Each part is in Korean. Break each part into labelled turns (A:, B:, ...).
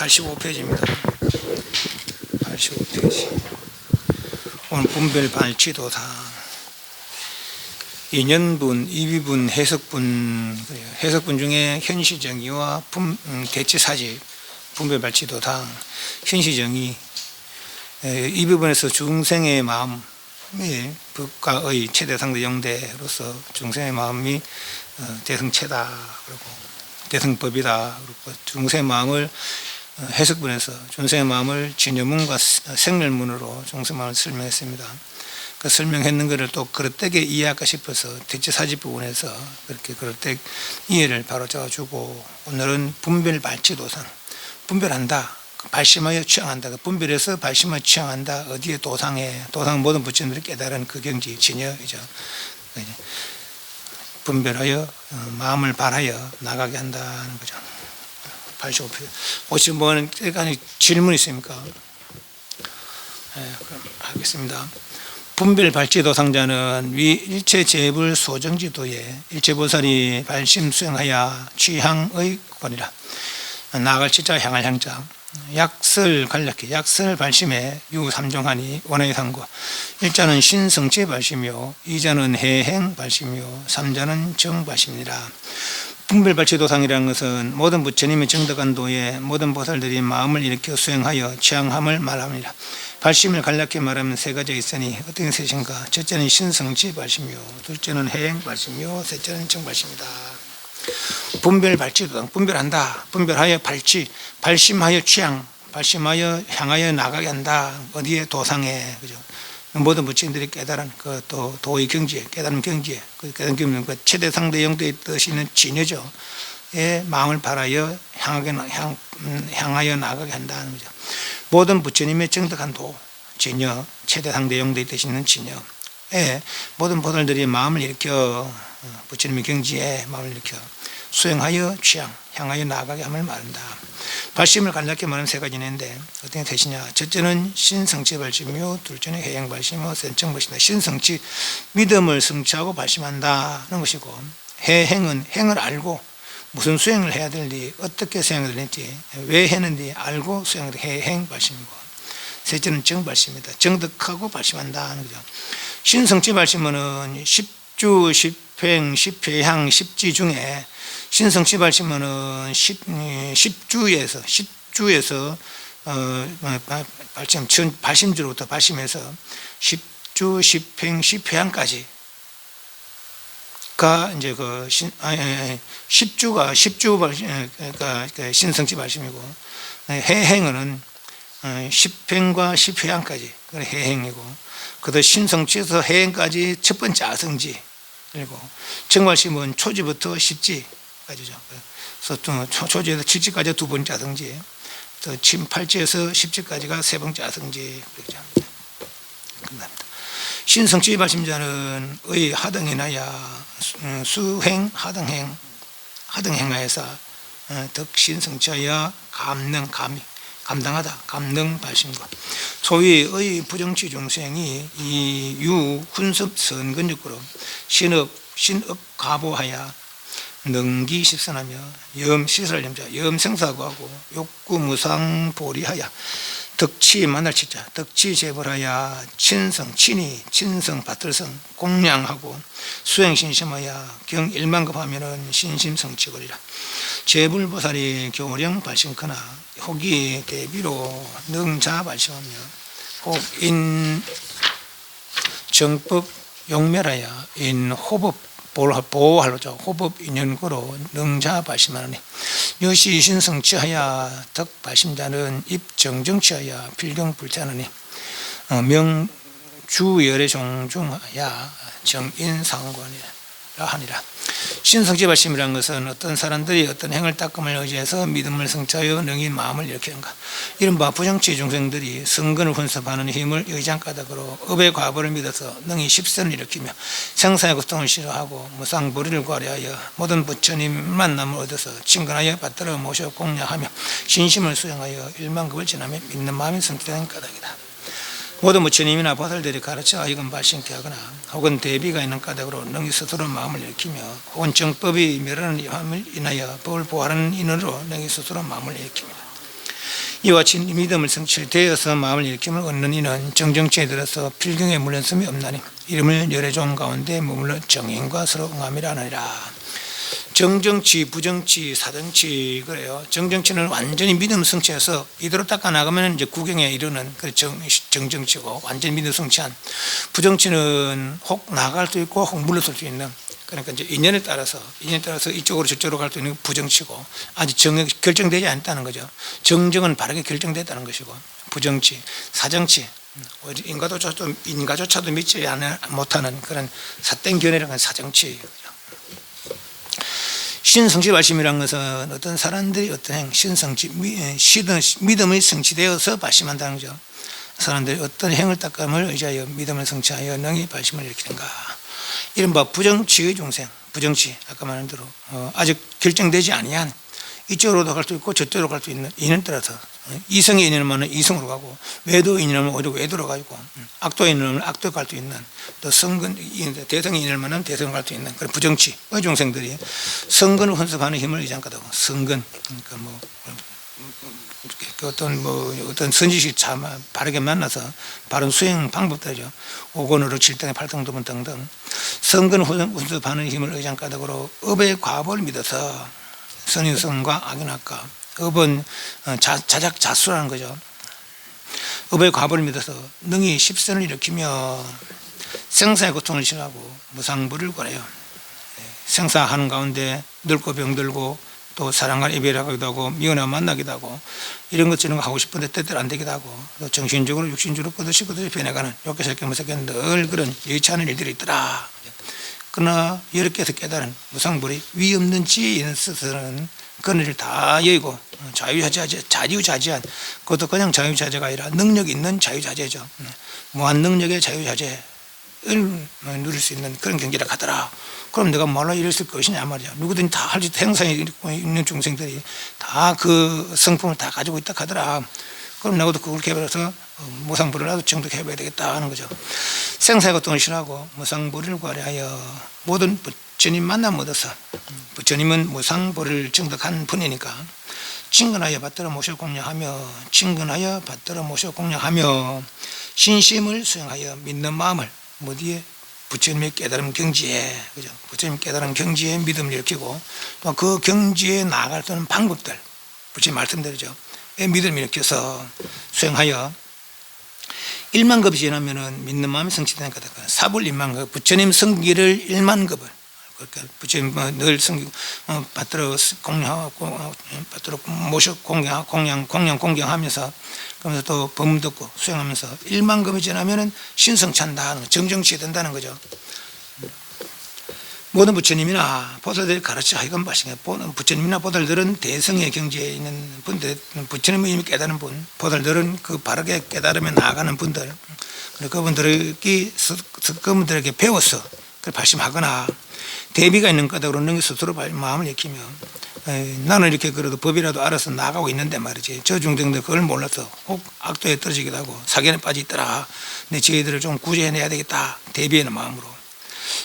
A: 85페이지입니다. 85페이지. 오늘 분별 발치도당. 인연분, 이비분, 해석분 중에 현시정의와 대치사직, 분별 발치도당. 현시정의, 이 부분에서 중생의 마음, 법과의 최대 상대 영대로서 중생의 마음이 대승체다, 그리고 대승법이다. 그리고 중생의 마음을 해석분에서 중생의 마음을 진여문과 생멸문으로 중생의 마음을 설명했습니다. 그 설명했는 것을 또 그릇되게 이해할까 싶어서 대체사지 부분에서 그렇게 그릇되게 이해를 바로잡아주고, 오늘은 분별발치도상, 분별한다, 발심하여 취향한다, 분별해서 발심하여 취향한다, 어디에 도상에, 도상 모든 부처님들이 깨달은 그 경지 진여이죠. 분별하여 마음을 발하여 나가게 한다는 거죠. 85표. 혹시 뭐 질문 있습니까? 네, 그럼 하겠습니다. 분별발치도상자는 위 일체재불 소정지도에 일체보살이 발심 수행하여 취향의 권이라. 나아갈 치자 향할 향자. 약설 간략히 약설 발심에 유삼종하니 원의 상고. 일자는 신성체 발심이요, 이자는 해행 발심이요, 삼자는 정 발심이라. 분별발치도상이라는 것은 모든 부처님의 정덕한 도에 모든 보살들이 마음을 일으켜 수행하여 취향함을 말합니다. 발심을 간략히 말하면 세 가지가 있으니 어떤 셋인가? 첫째는 신성치 발심이요, 둘째는 해행 발심이요, 셋째는 정 발심이다. 분별발치도상, 분별한다, 분별하여 발치, 발심하여 취향, 발심하여 향하여 나가게 한다. 어디에? 도상에. 그죠? 모든 부처님들이 깨달은 그 또 도의 경지에, 깨달은 경지에, 그 깨달은 경지는 그 최대 상대 영도의 뜻이 있는 진여죠. 에 마음을 발하여 향하여 나가게 한다는 거죠. 모든 부처님의 정덕한 도, 진여, 최대 상대 영도의 뜻이 있는 진여에 모든 보살들이 마음을 일으켜 부처님의 경지에 마음을 일으켜 수행하여 취향, 향하여 나아가게 함을 말한다. 발심을 간략히 말하면 세 가지 있는데 어떻게 되시냐? 첫째는 신성치 발심이요, 둘째는 해양 발심이요, 셋째는 것이다. 신성치, 믿음을 성취하고 발심한다는 것이고, 해행은 행을 알고 무슨 수행을 해야 될지, 어떻게 수행을 될지, 왜 했는지 알고 수행을 해행 발심이고, 셋째는 정 발심이다. 정득하고 발심한다는 거죠. 신성치 발심은 십주, 십행, 십회향, 십지 중에 신성치 발심은 십주에서 발심주로부터 발심해서 십주, 십행, 십회향까지가 이제 그 십주가 그러니까 신성치 발심이고, 해행은 십행과 십회향까지 그 해행이고, 그다음 신성치에서 해행까지 첫 번째 아성지, 그리고 정발심은 초지부터 십지 까지죠. 그래서 초지에서 7지까지 두 번째 아성지, 또 8지에서 10지까지가 세 번째 아성지. 그렇죠. 끝납니다. 신성치 발심자는 의 하등이나야 수행 하등행, 하등행하여서 덕신성치하여 감당하다, 감능 발심과 소위 의 부정치 중생이 이 유훈섭 선근육으로 신업 가보하여 능기 십선하며 염시설 염자 염생사구하고 욕구무상 보리하여 덕치 만날 치자 덕치 재벌하여 친성 친이 친성 받들성 공양하고 수행신심하여 경일만급하면은 신심성취거리라. 재불보살이 교령 발심크나 혹이 대비로 능자 발심하며 혹인 정법 용멸하여 인호법 보호하로죠. 호법 인연고로 능자 발심하느니 여시 신성취하여 덕 발심자는 입정정취하여 필경불태하느니 명주열의 종중하여 정인상관이라 하니라. 신성치 발심이라는 것은 어떤 사람들이 어떤 행을 닦음을 의지해서 믿음을 성취하여 능히 마음을 일으키는가. 이른바 부정치 중생들이 성근을 훈습하는 힘을 의장가닥으로 업의 과보를 믿어서 능히 십선을 일으키며 생사의 고통을 싫어하고 무상보리를 구하려하여 모든 부처님 만남을 얻어서 친근하여 받들어 모셔 공양하며 신심을 수행하여 일만급을 지나며 믿는 마음이 성취되는 까닭이다. 모든 부처님이나 보살들이 가르쳐 이건 발심케 하거나 혹은 대비가 있는 까닭으로 능히 스스로 마음을 일으키며 혹은 정법이 멸하는 힘을 인하여 법을 보호하는 인으로 능히 스스로 마음을 일으킵니다. 이와 같이 믿음을 성취되어서 마음을 일으킴을 얻는 이는 정정치에 들어서 필경에 물러섬이 없나니 이름을 열의 종 가운데 머물러 정인과 서로 응함이라 하느니라. 정정치, 부정치, 사정치 그래요. 정정치는 완전히 믿음 성취해서 이대로 닦아 나가면 이제 구경에 이르는 그 정정치고 완전히 믿음 성취한. 부정치는 혹 나갈 수도 있고 혹 물러설 수 있는. 그러니까 이제 인연에 따라서 이쪽으로 저쪽으로 갈 수 있는 부정치고 아직 결정되지 않았다는 거죠. 정정은 바르게 결정됐다는 것이고 부정치, 사정치 오히려 인가조차도 믿지 못하는 그런 삿된 견해라는 사정치. 신성취 발심이라는 것은 어떤 사람들이 어떤 믿음이 성취되어서 발심한다는 거죠. 사람들이 어떤 행을 닦음을 의지하여 믿음을 성취하여 능히 발심을 일으키는가. 이른바 부정치의 중생, 부정치 아까 말한 대로 아직 결정되지 아니한 이쪽으로도 갈 수 있고 저쪽으로 갈 수 있는 인연 따라서 이성의 인연이면 이성으로 가고 외도의 인연이면 오히려 외도로 가고 악도의 인연이면 악도로 갈 수 있는 또 대성의 인연이면 대성으로 갈 수 있는 그런 부정치의 중생들이 성근을 혼습하는 힘을 의지한다고. 성근 그러니까 어떤 선지식 참 바르게 만나서 바른 수행 방법들이죠. 5권으로 7등에 8등도문 등등 성근 혼습하는 힘을 의지한 까닭으로 업의 과보를 믿어서 선인성과 악인학과 업은 자작자수라는 거죠. 업의 과보를 믿어서 능히 십선을 일으키며 생사의 고통을 싫어하고 무상부를 권해요. 생사하는 가운데 늙고 병들고 또 사랑과 이별하기도 하고 미워나 만나기도 하고 이런 것 저런 거 하고 싶은데 때때로 안 되기도 하고 또 정신적으로 육신적으로 끄듯이 변해가는 욕계설계 무섭게 늘 그런 여의치 않은 일들이 있더라. 그러나 여럽게서 깨달은 무상불이 위 없는 지혜에 있어서는 그런 일을 다 여의고 자유자재한 그것도 그냥 자유자재가 아니라 능력 있는 자유자재죠. 무한 능력의 자유자재를 누릴 수 있는 그런 경지라 하더라. 그럼 내가 뭘로 이랬을 것이냐 말이야. 누구든지 다 할 수 있는 행사에 있는 중생들이 다 그 성품을 다 가지고 있다 하더라. 그럼 나도 그걸 개발해서 무상불을 나도 정독해봐야 되겠다 하는 거죠. 생사의 고통을 싫어하고 무상불을 구하려 모든 부처님 만남 얻어서 부처님은 무상불을 정독한 분이니까 친근하여 받들어 모셔 공양하며 친근하여 받들어 모셔 공양하며 신심을 수행하여 믿는 마음을 어디에 부처님의 깨달음 경지에 그죠? 부처님 깨달음 경지에 믿음을 일으키고 또 그 경지에 나아갈 수 있는 방법들 부처님 말씀대로죠. 믿음을 일으켜서 수행하여 1만 급이 지나면은 믿는 마음이 성취되는 거다. 사불 1만 급 부처님 성기를 1만 급을 그러니까 부처님 늘 성기 받들어 공양하고 받들어 모셔 공양하면서 그러면서 또 법문 듣고 수행하면서 1만 급이 지나면은 신성찬다 하는 정정치에 된다는 거죠. 모든 부처님이나 보살들이 가르쳐 하여금 발생해 부처님이나 보살들은 대성의 경지에 있는 분들 부처님이 이미 깨달은 분 보살들은 그 바르게 깨달으며 나아가는 분들 그분들에게 배워서 그걸 발심하거나 대비가 있는 까닭으로 능히 스스로 마음을 익히며 나는 이렇게 그래도 법이라도 알아서 나가고 있는데 말이지 저 중생들 그걸 몰라서 혹 악도에 떨어지기도 하고 사견에 빠져 있더라. 근데 저희들을 좀 구제해내야 되겠다 대비하는 마음으로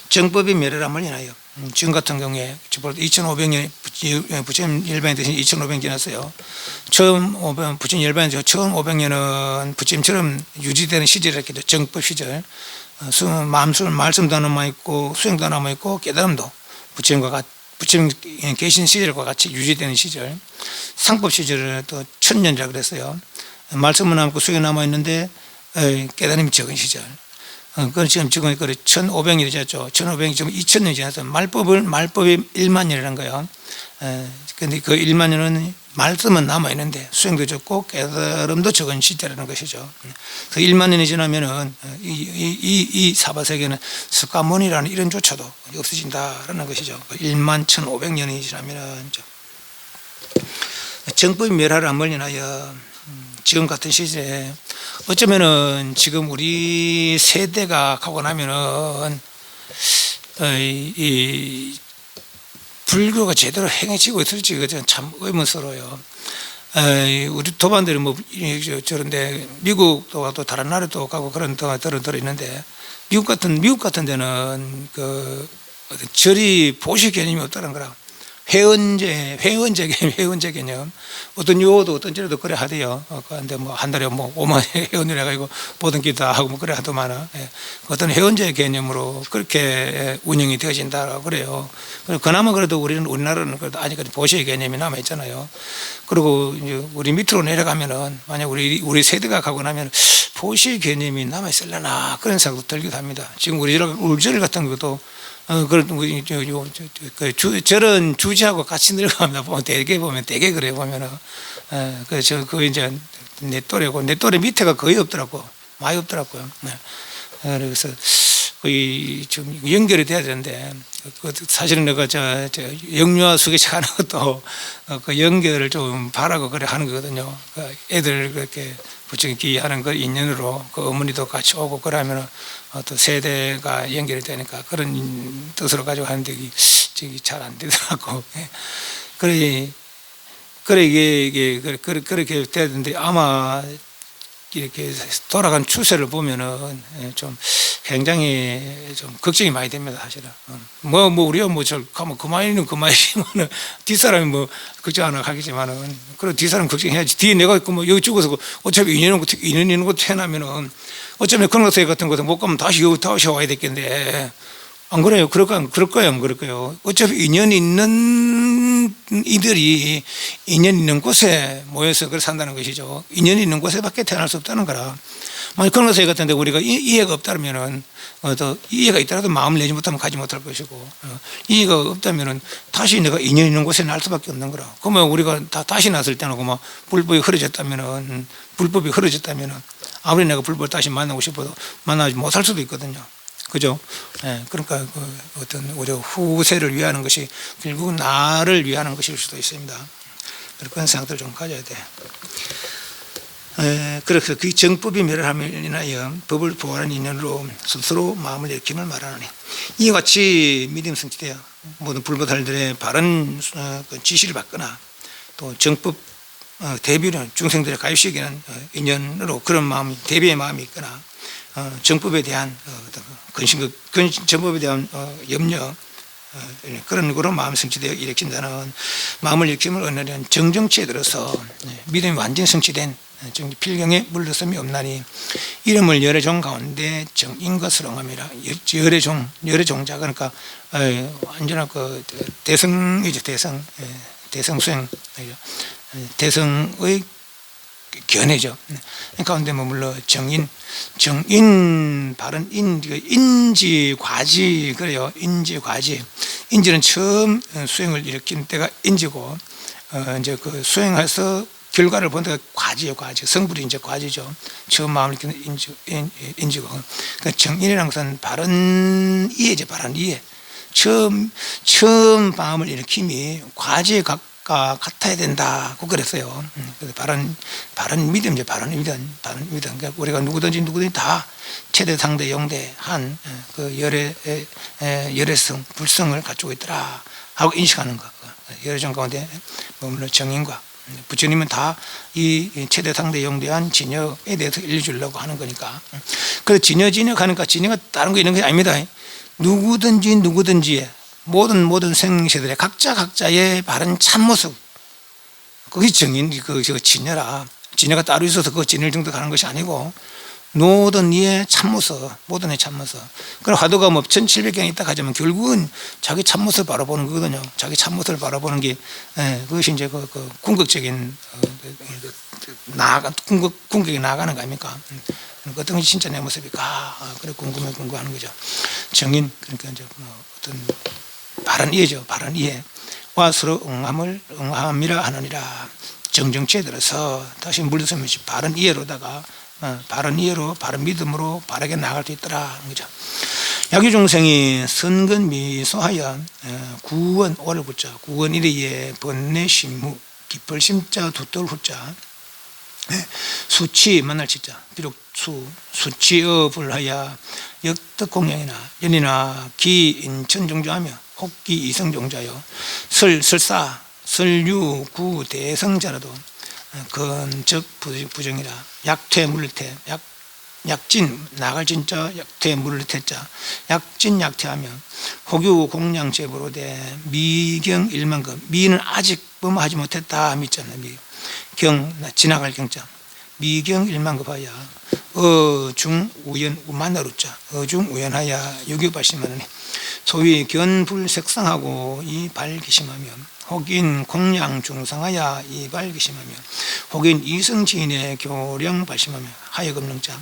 A: 정법이 멸해람을 인하여 지금 같은 경우에 2500년 부처님 열반이 되신 2500년 지났어요. 부처님 열반이 되신 처음 500년은 부처님처럼 유지되는 시절이었겠죠. 정법 시절 마음술 말씀도 남아 있고 수행도 남아 있고 깨달음도 부처님 계신 시절과 같이 유지되는 시절 상법 시절은 또 1000년이라 그랬어요. 말씀은 남고 수행이 남아 있는데 깨달음이 적은 시절. 그건 지금 1500년이 지났죠. 1500년이 지금 2000년이 지나서 말법이 1만 년이라는 거예요. 근데 그 1만 년은 말씀은 남아있는데 수행도 적고 깨달음도 적은 시대라는 것이죠. 그 1만 년이 지나면은 이 사바세계는 석가모니라는 이름조차도 없어진다라는 것이죠. 1만 1500년이 지나면은 정법이 멸하를 한 번이나 하여 지금 같은 시절에 어쩌면은 지금 우리 세대가 가고 나면은 이 불교가 제대로 행해지고 있을지 참 의문스러워요. 우리 도반들이 뭐 저런데 미국도 또 다른 나라도 가고 그런 들어 있는데 미국 같은 데는 그 절이 보시 개념이 없다는 거라. 회원제 개념. 어떤 요도 어떤 절에도 그래 하대요. 근데 뭐 한 달에 뭐 5만 회원이라 해가지고 보던 기도 하고 뭐 그래 하더만은 어떤 회원제 개념으로 그렇게 운영이 되어진다고 그래요. 그나마 그래도 우리나라는 그래도 아직까지 보시의 개념이 남아 있잖아요. 그리고 이제 우리 밑으로 내려가면은 만약 우리 세대가 가고 나면 보시의 개념이 남아 있을려나 그런 생각도 들기도 합니다. 지금 우리 절 같은 것도 저런 주지하고 같이 늙어갑니다. 대개 그래 보면은. 그 이제 내 또래고, 내 또래 밑에가 거의 없더라고. 많이 없더라고요. 네. 그래서 거의 좀 연결이 돼야 되는데 사실은 내가 저 영유아 수계책 하는 것도 그 연결을 좀 바라고 그래 하는 거거든요. 그 애들 그렇게 부처기 하는 그 인연으로 그 어머니도 같이 오고 그러면 또 세대가 연결이 되니까 그런 뜻으로 가지고 하는데 이게 잘 안 되더라고. 그래 이게 그렇게 돼야 되는데 아마 이렇게 돌아간 추세를 보면은 좀 굉장히 좀 걱정이 많이 됩니다, 사실은. 우리가 가면 그만이면은 뒷사람이 걱정 안 하겠지만은, 그래, 뒷사람 걱정해야지. 뒤에 내가 여기 죽어서 어차피 인연 있는 곳 태어나면은 어쩌면 근로세 같은 것도 못 가면 다시 와야 되겠는데, 안 그래요? 그럴 거예요? 안 그럴 거예요? 어차피 인연 있는 이들이 인연 있는 곳에 모여서 그걸 산다는 것이죠. 인연 있는 곳에밖에 태어날 수 없다는 거라. 만약 근로세 같은데 우리가 이해가 없다면은 또 이해가 있더라도 마음을 내지 못하면 가지 못할 것이고, 이해가 없다면은 다시 내가 인연 있는 곳에 날 수밖에 없는 거라. 그러면 우리가 다시 났을 때는 불법이 흐려졌다면은 아무리 내가 불법을 다시 만나고 싶어도 만나지 못할 수도 있거든요. 그죠? 그러니까 어떤 우리 후세를 위하는 것이 결국은 나를 위하는 것일 수도 있습니다. 그런 생각들을 좀 가져야 돼. 그래서 그 정법이 멸함을 인하여 법을 보호하는 인연으로 스스로 마음을 일으킴을 말하노니, 이와 같이 믿음 성취되어 모든 불보살들의 바른 지시를 받거나 또 정법 대비는 중생들의 가입시키는 인연으로 그런 마음이, 대비의 마음이 있거나 정법에 대한 정법에 대한 염려, 그런 거로 마음 성취되어 일으킨다는, 마음을 일으킴을 얻는 정정치에 들어서 믿음이 완전히 성취된 필경에 물러섬이 없나니 이름을 여러 종 가운데 정인과 수렁함이라. 여러 종자, 그러니까 완전한 그 대성이죠. 대성수행, 대성의 견해죠. 가운데 머물러 정인 바른 인지과지, 그래요. 인지는 처음 수행을 일으킨 때가 인지고, 이제 그 수행해서 결과를 본 데가 과지예요. 성불이 이제 과지죠. 처음 마음을 일으키는 인지고. 그러니까 정인이라는 것은 바른 이해죠. 바른 이해. 처음 마음을 일으킴이 과지에 같아야 된다고 그랬어요. 바른 믿음이죠. 바른 믿음. 그러니까 우리가 누구든지 다 최대 상대 영대한 그 열애성, 불성을 갖추고 있더라 하고 인식하는 것. 열애정 가운데 머물러 정인과 부처님은 다 이 최대 상대 영대한 진여에 대해서 알려주려고 하는 거니까. 그래서 진여 하니까 진여가 다른 거 있는 게 아닙니다. 누구든지의 모든 생시들의 각자의 바른 참모습, 그게 정인, 진여라. 진여가 따로 있어서 그 진여를 정득하는 것이 아니고 모든 이의 참모습, 그럼 화두가 1700경 있다 하자면 결국은 자기 참모습을 바라보는 거거든요. 자기 참모습을 바라보는 게, 그것이 이제 그 궁극적인 궁극에 나아가는 거 아닙니까? 어떤 것이 진짜 내 모습일까? 그래 궁금하는 거죠. 정인, 그러니까 이제 어떤 바른 이해죠. 바른 이해와 서로 응함이라 하느니라. 정정치에 들어서 다시 물러서면 바른 이해로다가 바른 믿음으로 바르게 나아갈 수 있더라 하는 거죠. 야기중생이 선근미소하여 구원, 오를 붙자, 구원 이래에 번뇌심무, 기쁠 심자, 두떨 후자, 수치 만날 치자, 비록 수치업을 하여 역덕공양이나 연이나 기인천종자하며 혹기 이성종자요 설사 설유 구 대성자라도 근적 부정이라. 약퇴 물퇴, 약진 나갈 진자, 약퇴 물퇴자, 약진 약퇴하며 혹유 공양 제보로 돼 미경 일만금, 미는 아직 범하지 못했다 미잖아요. 경 지나갈 경자, 미경 일만급하여 어중 우연 우만나루자, 어중 우연하여 유교발심하느니 소위 견불색상하고 이 발기심하며 혹인 공양 중상하여 이 발기심하며 혹인 이성지인의 교령 발심하며 하여금능자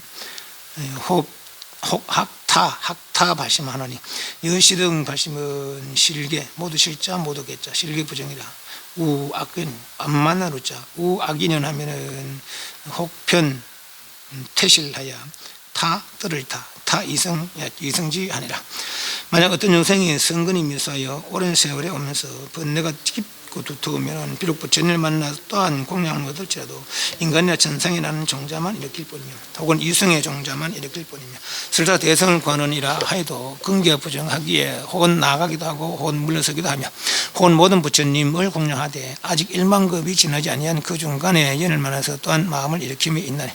A: 학타 발심하노니 여시등 발심은 실계 모두 실자 모두 개자 실계 부정이라. 우악인 안만나루자 우악인연 하면은 혹편 퇴실하여 타 뜰을 타 이성지하니라. 만약 어떤 영생이 성근이 미수하여 오랜 세월에 오면서 번뇌가 깊고 두터우면 비록 부처님을 만나 또한 공양을 얻을지라도 인간이나 천상에 나는 종자만 일으킬 뿐이며 혹은 이승의 종자만 일으킬 뿐이며 설사 대성을 구하느니라 하여도 근기가 부정하기에 혹은 나아가기도 하고 혹은 물러서기도 하며 혹은 모든 부처님을 공양하되 아직 1만급이 지나지 아니한 그 중간에 연을 만나서 또한 마음을 일으킴이 있나니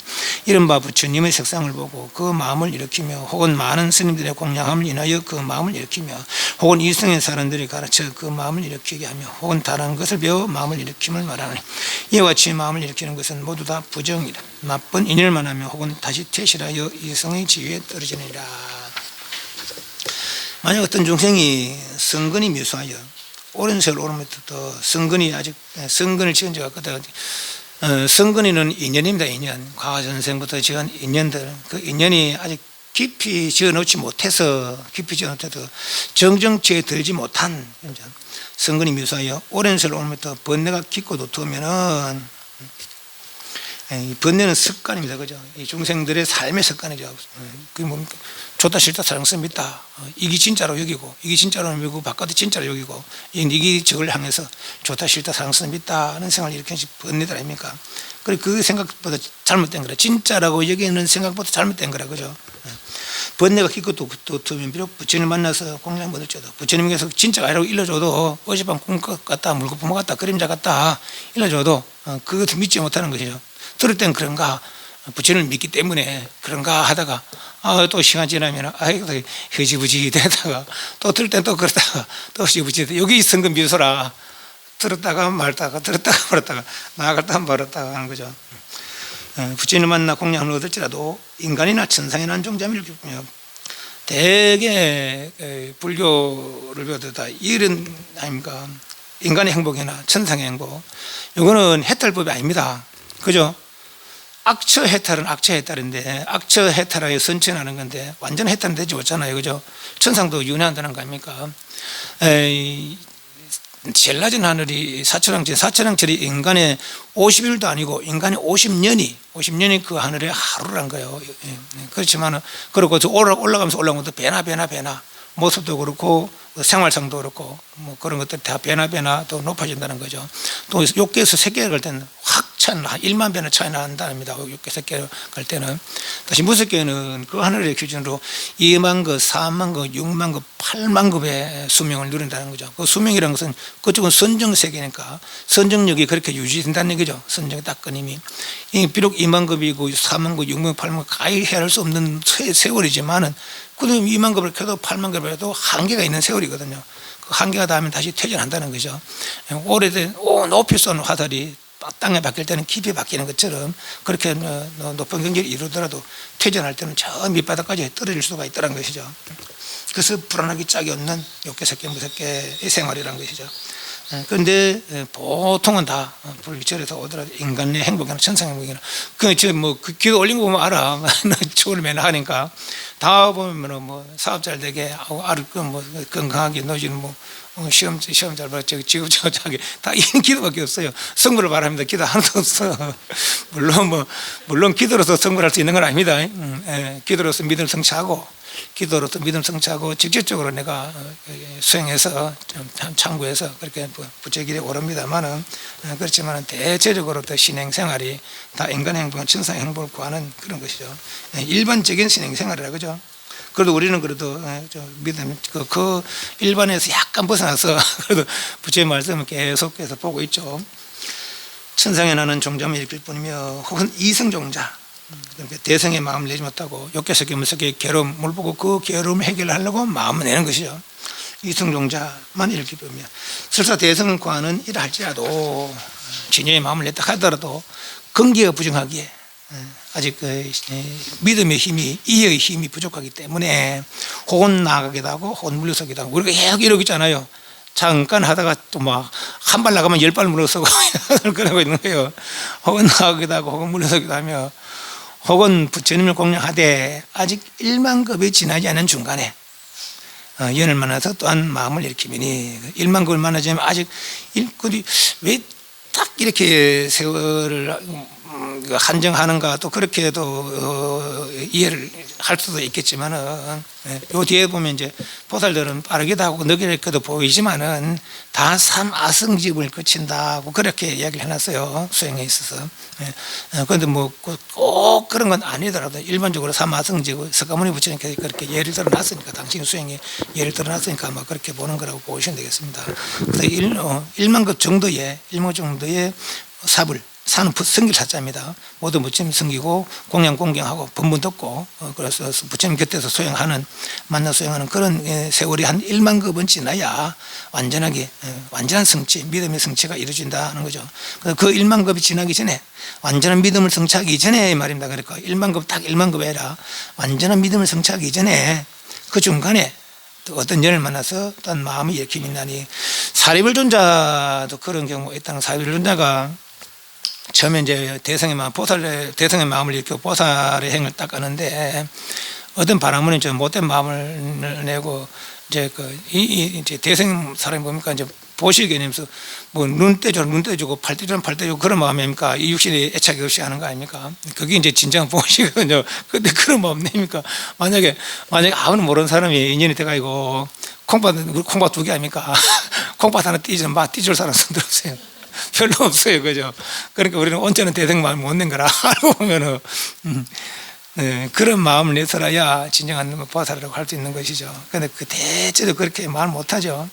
A: 이른바 부처님의 색상을 보고 그 마음을 일으키며 혹은 많은 스님들의 공양함을 인하여 그 마음을 일으키며 혹은 이승의 사람들이 가르쳐 그 마음을 일으키게 하며 혹은 다른 것을 배워 마음을 일으킴을 말하니 이와 같이 마음을 일으키는 것은 모두 다 부정이라. 나쁜 인연을 하며 혹은 다시 퇴실하여 이성의 지위에 떨어지느니라. 만약 어떤 중생이 성근이 미수하여 오랜 세월 오르면부터 성근이 아직 성근을 지은 지가 그때 성근이는 인연입니다. 인연. 과거전생부터 지은 인연들, 그 인연이 아직 깊이 지어놓지 못해서 정정치에 들지 못한 성근이 묘사하여 오랜 세월 오면부터 번뇌가 깊고 두터우면은 번뇌는 습관입니다. 그죠? 이 중생들의 삶의 습관이죠. 그게 뭡니까? 좋다 싫다 사랑스럽 믿다. 이게 진짜로 여기고 이게 진짜로 여기고 바깥에 진짜로 여기고 이게 저걸 향해서 좋다 싫다 사랑스럽 믿다는 생각을 일으키는 번뇌들 아닙니까? 그리고 그 생각보다 잘못된 거라. 진짜라고 여기는 생각보다 잘못된 거라. 그죠? 번뇌가 깊고 두터우면 비록 부처님을 만나서 공양 얻을지라도 부처님께서 진짜가 아니라고 일러줘도 어젯밤 꿈 같다 물거품 같다 그림자 같다 일러줘도 그것도 믿지 못하는 것이죠. 들을 땐 그런가 부처님을 믿기 때문에 그런가 하다가 또 시간 지나면 흐지부지 되다가 또 들을 땐 또 그러다가 또 흐지부지 되다가 여기 성근 미소라 들었다가 말다가 들었다가 말았다가 나아갔다가 말았다가 하는 거죠. 부처님을 만나 공양을 얻을지라도 인간이나 천상에 난 종자를 겪으며 대개 불교를 배우다 이런 아닙니까? 인간의 행복이나 천상의 행복 이거는 해탈법이 아닙니다. 그죠? 악처 해탈은 악처 해탈인데 악처 해탈하여 선천하는 건데 완전 해탈은 되지 못잖아요. 그죠? 천상도 윤회한다는 거 아닙니까? 제일 낮은 하늘이 사천왕철이 인간의 50일도 아니고 인간의 50년이 그 하늘의 하루란 거예요. 그렇지만 그렇고 올라가면서 올라가면서 배나 모습도 그렇고 생활상도 그렇고 뭐 그런 것들 다 배나 또 높아진다는 거죠. 또 6개에서 3개 갈 때는 확 차이 1만 배나 차이 난답니다. 6개, 3개 갈 때는 다시 무섭게는 그 하늘의 기준으로 2만 급, 4만 급, 6만 급, 8만 급의 수명을 누린다는 거죠. 그 수명이라는 것은 그쪽은 선정 세계니까 선정력이 그렇게 유지된다는 얘기죠. 선정의 딱 끊임이 비록 2만 급이고 4만 급, 6만 급, 8만 급 가히 헤아릴 수 없는 세월이지만은 그래도 2만 급을 켜도 8만 급을 해도 한계가 있는 세월이거든요. 그 한계가 닿으면 다시 퇴전한다는 거죠. 오래된 높이 쏜 화살이 땅에 박힐 때는 깊이 박히는 것처럼 그렇게 높은 경지를 이루더라도 퇴전할 때는 저 밑바닥까지 떨어질 수가 있다는 것이죠. 그래서 불안하기 짝이 없는 6개, 7개, 무섭게의 생활이라는 것이죠. 그런데 보통은 다 불교절에서 오더라도 인간의 행복이나 천상 행복이나 그 기도 올린 거 보면 알아. 초를 맨날 하니까 다 보면 뭐 사업 잘 되게 하고 건강하게 노지는 시험 잘 봐 지금 저기 다 이 기도밖에 없어요. 성불을 바랍니다. 기도 하나도 없어. 물론 기도로서 성불할 수 있는 건 아닙니다. 기도로서 믿음을 성취하고 기도로서 믿음 성취하고 직접적으로 내가 수행해서 참고해서 그렇게 부처의 길에 오릅니다만은 그렇지만 대체적으로 더 신행 생활이 다 인간 행복은 천상 행복을 구하는 그런 것이죠. 일반적인 신행 생활이라 그죠. 그래도 우리는 그래도 믿음 그 일반에서 약간 벗어나서 그래도 부처의 말씀을 계속해서 보고 있죠. 천상에 나는 종자만 일으킬 뿐이며 혹은 이성종자 그러니까 대성의 마음을 내지 못하고 욕계석에 무섭게 괴로움 물 보고 그 괴로움을 해결하려고 마음을 내는 것이죠. 이성종자만 일으킬 뿐이며 설사 대성을 구하는 일을 할지라도 진여의 마음을 냈다 하더라도 근기가 부정하기에 아직 믿음의 힘이 이해의 힘이 부족하기 때문에 혹은 나아가기도 하고 혹은 물러서기도 하고 우리가 계속 이러고 있잖아요. 잠깐 하다가 또 막 한 발 나가면 10발 물러서고 그러고 있는 거예요. 혹은 나아가기도 하고 혹은 물러서기도 하며 혹은 부처님을 공양하되 아직 1만 급이 지나지 않은 중간에 연을 만나서 또한 마음을 일으키니 1만 급을 만나자면 아직 왜 딱 이렇게 세월을 그 한정하는가 또 그렇게도 이해를 할 수도 있겠지만은 요 뒤에 보면 이제 보살들은 빠르기도 하고 느리게도 보이지만은 다 삼아승집을 거친다고 그렇게 이야기를 해놨어요. 수행에 있어서. 그런데 뭐 꼭 그런 건 아니더라도 일반적으로 삼아승집 석가모니 부처님께서 그렇게 예를 들어놨으니까 당신 수행에 예를 들어놨으니까 아마 그렇게 보는 거라고 보시면 되겠습니다. 그래서 1만급 정도의 삽을 사는 성길 사자입니다. 모두 부처님 섬기고 공양공경하고 법문 듣고 그래서 부처님 곁에서 수행하는 만나 수행하는 그런 세월이 한 1만급은 지나야 완전한 성취, 믿음의 성취가 이루어진다는 거죠. 그 1만급이 지나기 전에 완전한 믿음을 성취하기 전에 말입니다. 그러니까 1만급 딱 1만급이 아니라 완전한 믿음을 성취하기 전에 그 중간에 또 어떤 년을 만나서 어떤 마음이 이렇게 있나니 사리불존자도 그런 경우가 있다는. 사리불존자가 처음에 이제 대성의 마음을 일으켜 보살의 행을 닦았는데 어떤 바람은 좀 못된 마음을 내고 이제 이제 대성 사람이 뭡니까 이제 보실 개념에서 뭐 눈 떼주고 팔 떼주고 그런 마음입니까? 이 육신에 애착이 없이 하는 거 아닙니까? 그게 이제 진정한 보시거든요. 근데 그런 마음 냅니까? 만약에 아무는 모르는 사람이 인연이 돼가지고 콩팥 2개 아닙니까? 콩팥 하나 띠줄 사람 손 들었어요. 별로 없어요. 그죠? 그러니까 우리는 온전한 대성 마음을 못 낸 거라 알고 보면은 그런 마음을 내서라야 진정한 보살이라고 할 수 있는 것이죠. 근데 그 대체도 그렇게 말 못하죠.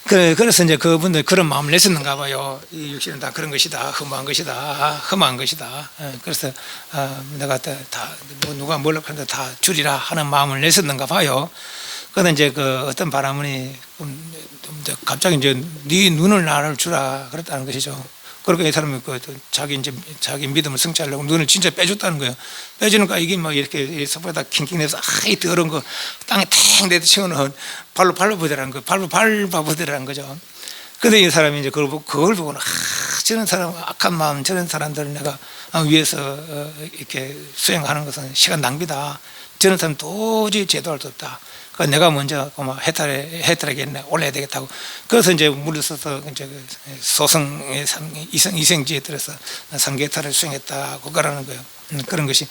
A: 그래서 이제 그분들 그런 마음을 냈었는가 봐요. 이 육신은 다 그런 것이다. 흠한 것이다. 그래서 내가 누가 뭐라 하는데 다 줄이라 하는 마음을 냈었는가 봐요. 그런데 이제 어떤 바람이 갑자기 이제 네 눈을 나를 주라 그랬다는 것이죠. 그러니까 이 사람이 자기 믿음을 성취하려고 눈을 진짜 빼줬다는 거예요. 빼주니까 이게 막 이렇게 손바닥 킹킹해서 이 더러운 거 땅에 탱 내도 치고는 발로 밟아보더라는 거, 발로 밟아보더라는 거죠. 근데 이 사람이 이제 그걸 보고는 저런 사람 악한 마음, 저런 사람들을 내가 위해서 이렇게 수행하는 것은 시간 낭비다. 저런 사람 도저히 제도할 수 없다. 내가 먼저 해탈하겠네, 올라야 되겠다고. 그래서 이제 물러서서 이제 소성의 이생지에 들어서 삼계탈을 수행했다고 그러는 거예요. 그런 것이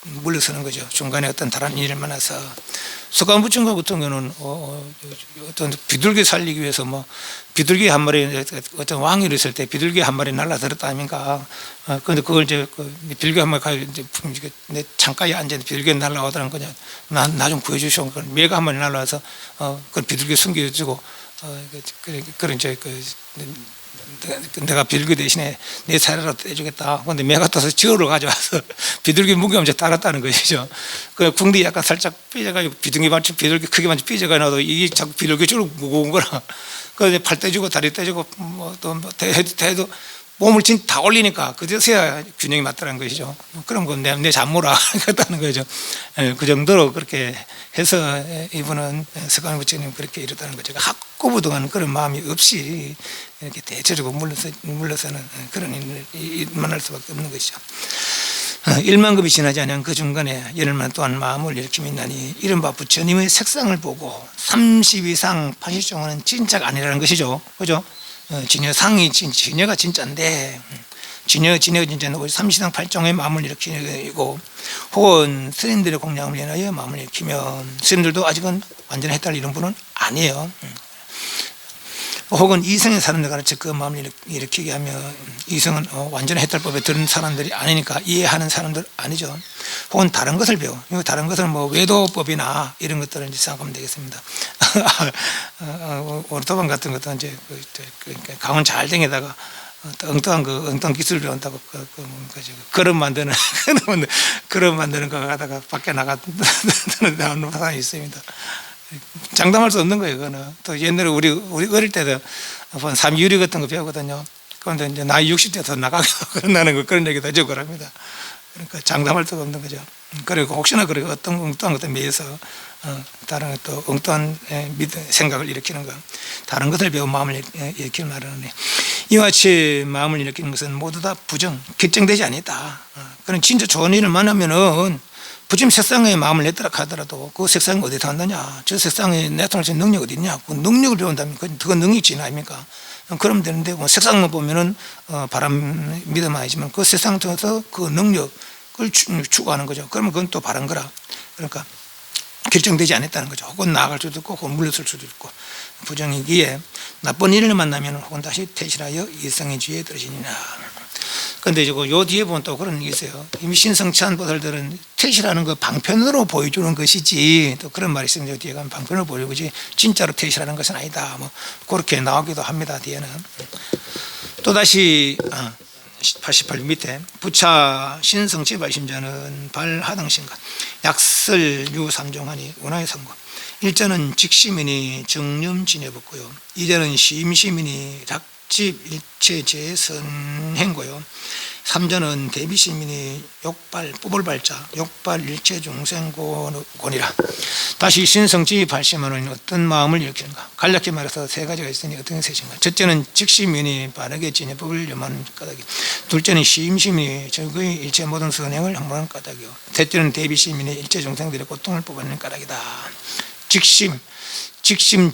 A: 물러서는 거죠. 중간에 어떤 다른 일을 만나서. 석가모니 같은 경우는 어떤 비둘기 살리기 위해서 비둘기 한 마리 어떤 왕이 있을 때 비둘기 한 마리 날라들었다 아닙니까? 그런데 그걸 이제 비둘기 한 마리 이제 내 창가에 앉았는데 비둘기 날라오더란 거냐. 나 좀 구해주시오. 매가 한 마리 날라와서 그 비둘기 숨겨주고 그런 이제 내가 비둘기 대신에 내 살이라도 떼주겠다. 그런데 매가 떠서 저를 가져와서 비둘기 무게하면서 따랐다는 것이죠. 그 궁디 약간 살짝 삐져가지고 비둘기 크게만 삐져가지고 이게 자꾸 비둘기 줄 무거운 거라. 그래서 팔 떼주고 다리 떼주고 대도 몸을 진짜 다 올리니까 그제서야 균형이 맞다는 것이죠. 그런 건 내 잠모라 그랬다는 거죠. 그 정도로 그렇게 해서 이분은 석가모니 부처님 그렇게 이랬다는 거죠. 학고부동한 그런 마음이 없이 이렇게 대체적으로 물러서는 그런 일을 만날 수밖에 없는 것이죠. 1만급이 지나지 않으면 그 중간에 열흘만 또한 마음을 일으킴이 있나니 이른바 부처님의 색상을 보고 30 이상 80종은 진짜가 아니라는 것이죠. 그죠? 진여가 진짜인데 진여가 진짜는 30상 8종의 마음을 일으키고 혹은 스님들의 공양을 인하여 마음을 일으키면 스님들도 아직은 완전히 해탈 이런 분은 아니에요. 혹은 이성의 사람들 가르쳐 그 마음을 일으키게 하면 이성은 완전히 해탈법에 들은 사람들이 아니니까 이해하는 사람들 아니죠. 혹은 다른 것을 배워. 다른 것은 외도법이나 이런 것들을 이제 생각하면 되겠습니다. 오르토반 같은 것도 이제 강원 잘 댕에다가 엉뚱한 기술을 배운다고 그릇 만드는 거 하다가 밖에 나가는 사람이 있습니다. 장담할 수 없는 거예요. 그거는 또 옛날에 우리 어릴 때도 삼유리 같은 거 배우거든요. 그런데 이제 나이 60대 더 나가게 그런다는 거 그런 얘기도 하죠. 그럽니다. 그러니까 장담할 수가 없는 거죠. 그리고 혹시나 그리고 어떤 엉뚱한 것에 매여서 다른 또 엉뚱한 생각을 일으키는 거, 다른 것을 배운 마음을 일으키는 말은 이와 같이 마음을 일으키는 것은 모두 다 부정, 결정되지 않았다. 그런 진짜 좋은 일을 만나면은 부처님 색상에 마음을 냈더라 하더라도 그 색상이 어디서 한다냐? 저 색상에 나타날 수 있는 능력이 어디 있냐? 그 능력을 배운다면 그건 능력이 아닙니까? 그러면 되는데 뭐 색상만 보면은 바람 믿으면 아니지만 그 세상 통해서 그 능력을 추구하는 거죠. 그러면 그건 또 바른 거라. 그러니까 결정되지 않았다는 거죠. 혹은 나아갈 수도 있고 혹은 물러설 수도 있고 부정이기에 나쁜 일을 만나면 혹은 다시 퇴실하여 이성의 지혜에 들으시니라. 그런데 요 뒤에 보면 또 그런 게 있어요. 이미 신성치한 보살들은 퇴실하는 거 방편으로 보여주는 것이지, 또 그런 말이 있으면 뒤에 가면 방편으로 보여주지 진짜로 퇴실하는 것은 아니다. 뭐 그렇게 나오기도 합니다. 뒤에는 또다시 88 밑에 부차 신성치 발심자는 발하등신가 약설 유삼종하니 운하의 삼고 1절은 직시민이 정념진여붙고요, 2절은 심시민이 락집 일체제선행고요, 3절은 대비시민이 욕발 뽑을발자 욕발 일체중생곤이라. 다시 신성지 발심하는 어떤 마음을 일으키는가. 간략히 말해서 세 가지가 있으니 어떤 것인가. 첫째는 직시민이 바르게 진여법을 염하는 까닭이, 둘째는 심시민이 적의 일체 모든 선행을 항문하는 까닭이요, 셋째는 대비시민이 일체 중생들의 고통을 뽑아내는 까닭이다. 직심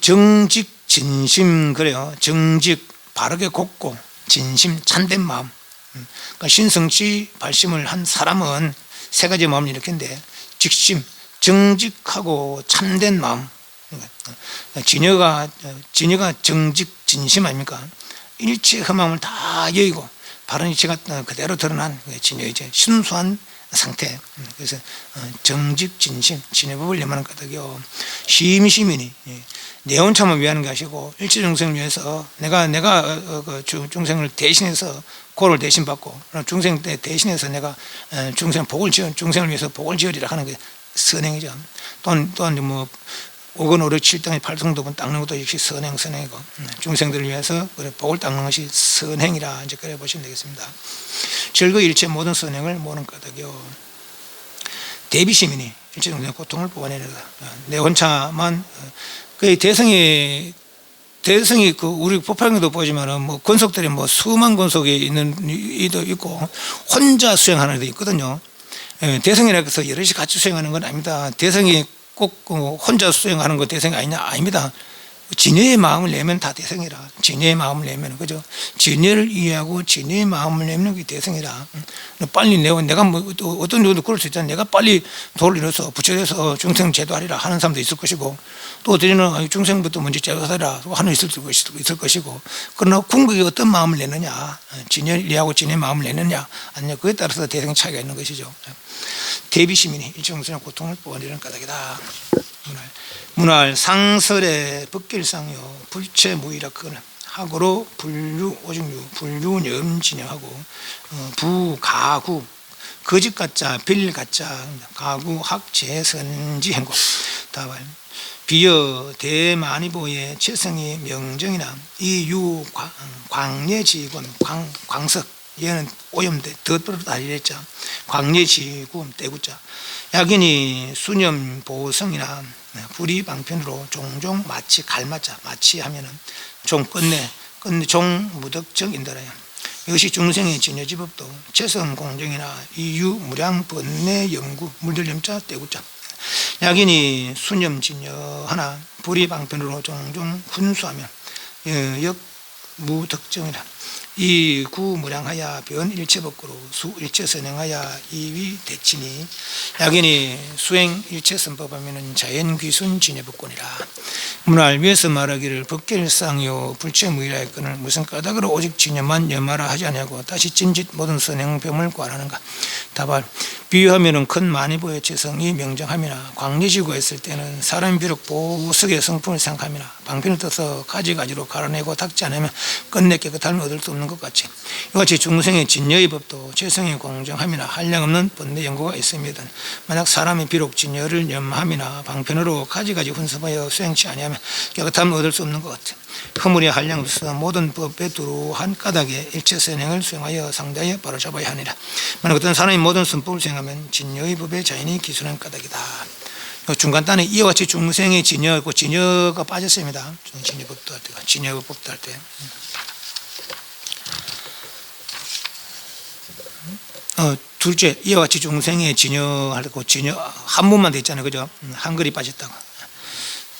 A: 정직 진심, 그래요. 정직 바르게 곱고 진심 참된 마음. 그러니까 신성치 발심을 한 사람은 세 가지 마음을 일으키는데, 직심 정직하고 참된 마음. 진여가 정직 진심 아닙니까? 일체 흠함을 다 여의고 바른 이치가 그대로 드러난 진여이제 순수한 상태. 그래서 정직 진심 진여법을 염하는 까닭이요, 심시민이 내온참을 위하는 것이고 일체 중생을 위해서 내가 중생을 대신해서 고를 대신 받고 중생 때 대신해서 내가 중생을 위해서 복을 지으리라 하는 게 선행이죠. 또한 뭐 5권 5, 6, 7등의 8성도분 닦는 것도 역시 선행이고, 중생들을 위해서 복을 닦는 것이 선행이라 이제 그래 보시면 되겠습니다. 절거 일체 모든 선행을 모는 까닭이요, 대비시민이 일체 중생의 고통을 뽑아내려다. 내 혼자만 그 대성이 그 우리 법화경도 보지만은 뭐 권속들이 뭐 수만 권속이 있는 이도 있고 혼자 수행하는 애도 있거든요. 대성이라고 해서 여럿이 같이 수행하는 건 아닙니다. 대성이 꼭 혼자 수행하는 거 대성이 아닙니다. 진여의 마음을 내면 다 대성이라. 진여의 마음을 내면, 그죠? 진여를 이해하고 진여의 마음을 내면 그게 대성이라. 빨리 내가 뭐 어떤 경우도 그럴 수 있잖아요. 내가 빨리 도를 이뤄서 부처에서 중생 제도하리라 하는 사람도 있을 것이고, 또 어디는 중생부터 먼저 제도하리라 하는 있을 것이고, 그러나 궁극이 어떤 마음을 내느냐, 진여를 이해하고 진여의 마음을 내느냐 아니냐, 그에 따라서 대성의 차이가 있는 것이죠. 대비시민이 일중생의 고통을 뽑아내는 까닭이다. 문할 상설의 법길상요 불체무이라. 그거는 학으로 분류 오직류 분류념 진영하고 부가구 거짓가짜 빌가짜 가구 학재선지 행고. 다발 비여 대만이보의 최성이 명정이나 이유 광예지권 광석, 얘는 오염돼 덧불어 달리랬죠. 광예지군 떼구자 약인이 수념 보성이나 불이방편으로 종종 마치 갈맞자, 마치 하면은 종 끝내 종 무덕적 인더라요. 이것이 중생의 진여지법도 최성 공정이나 이유 무량 번뇌 영구 물들염자 떼구자 약인이 수념 진여 하나 불이방편으로 종종 훈수하면 역 무덕정이라. 이 구무량하야 변 일체법구로 수 일체선행하야 이위 대치니 약인이 수행 일체선법하면 자연귀순 진여법권이라. 문할 위에서 말하기를 법길상요 불체무이라 했거늘 무슨 까닭으로 오직 진여만 염하라 하지 아니하고 다시 찜짓 모든 선행병을 관하는가. 다발 비유하면은 큰 만이보의 재성이 명정함이나 광리지고 했을 때는 사람이 비록 보석의 성품을 생각함이나 방편을 떠서 가지가지로 갈아내고 닦지 않으면 끝내 깨끗함을 얻을 수 없는 것 같이, 이같이 중생의 진여의 법도 재성의 공정함이나 한량없는 번뇌 연고가 있습니다. 만약 사람이 비록 진여를 염함이나 방편으로 가지가지 훈습하여 수행치 아니하면 깨끗함을 얻을 수 없는 것 같아. 허물이 한량없어 모든 법에 두루한 까닭에 일체선행을 수행하여 상대하여 바로잡아야 하니라. 만약 어떤 사람이 모든 선법을 수행하면 진여의 법에 자연히 기술한 까닭이다. 중간단에 이와 같이 중생의 진여고 진여가 빠졌습니다. 진여법도 할 때, 진여법도 할 때. 둘째, 이와 같이 중생의 진여하고 진여 한 문만 돼 있잖아요, 그죠? 한글이 빠졌다고.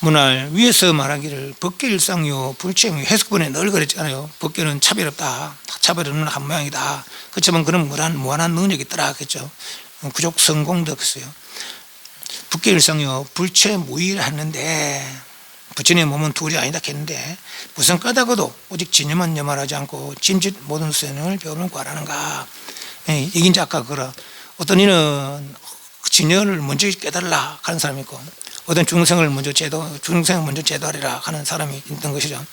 A: 문할 위에서 말하기를 법계 일상요 불체행요 해석본에 늘 그랬잖아요. 법계는 차별 없다. 차별 없는 한 모양이다. 그렇지만 그런 무한한 능력이 있더라 했죠. 구족 성공도 했어요. 법계 일상요 불체 무의를 했는데 부처님의 몸은 둘이 아니다 했는데 무슨 까닭어도 오직 진여만 염하지 않고 진짓 모든 수행을 배우는 과라는가. 이게 이제 아까 그러 어떤 이는 진여를 먼저 깨달라 하는 사람이 있고 어떤 중생을 먼저 제도하리라 하는 사람이 있던 것이죠.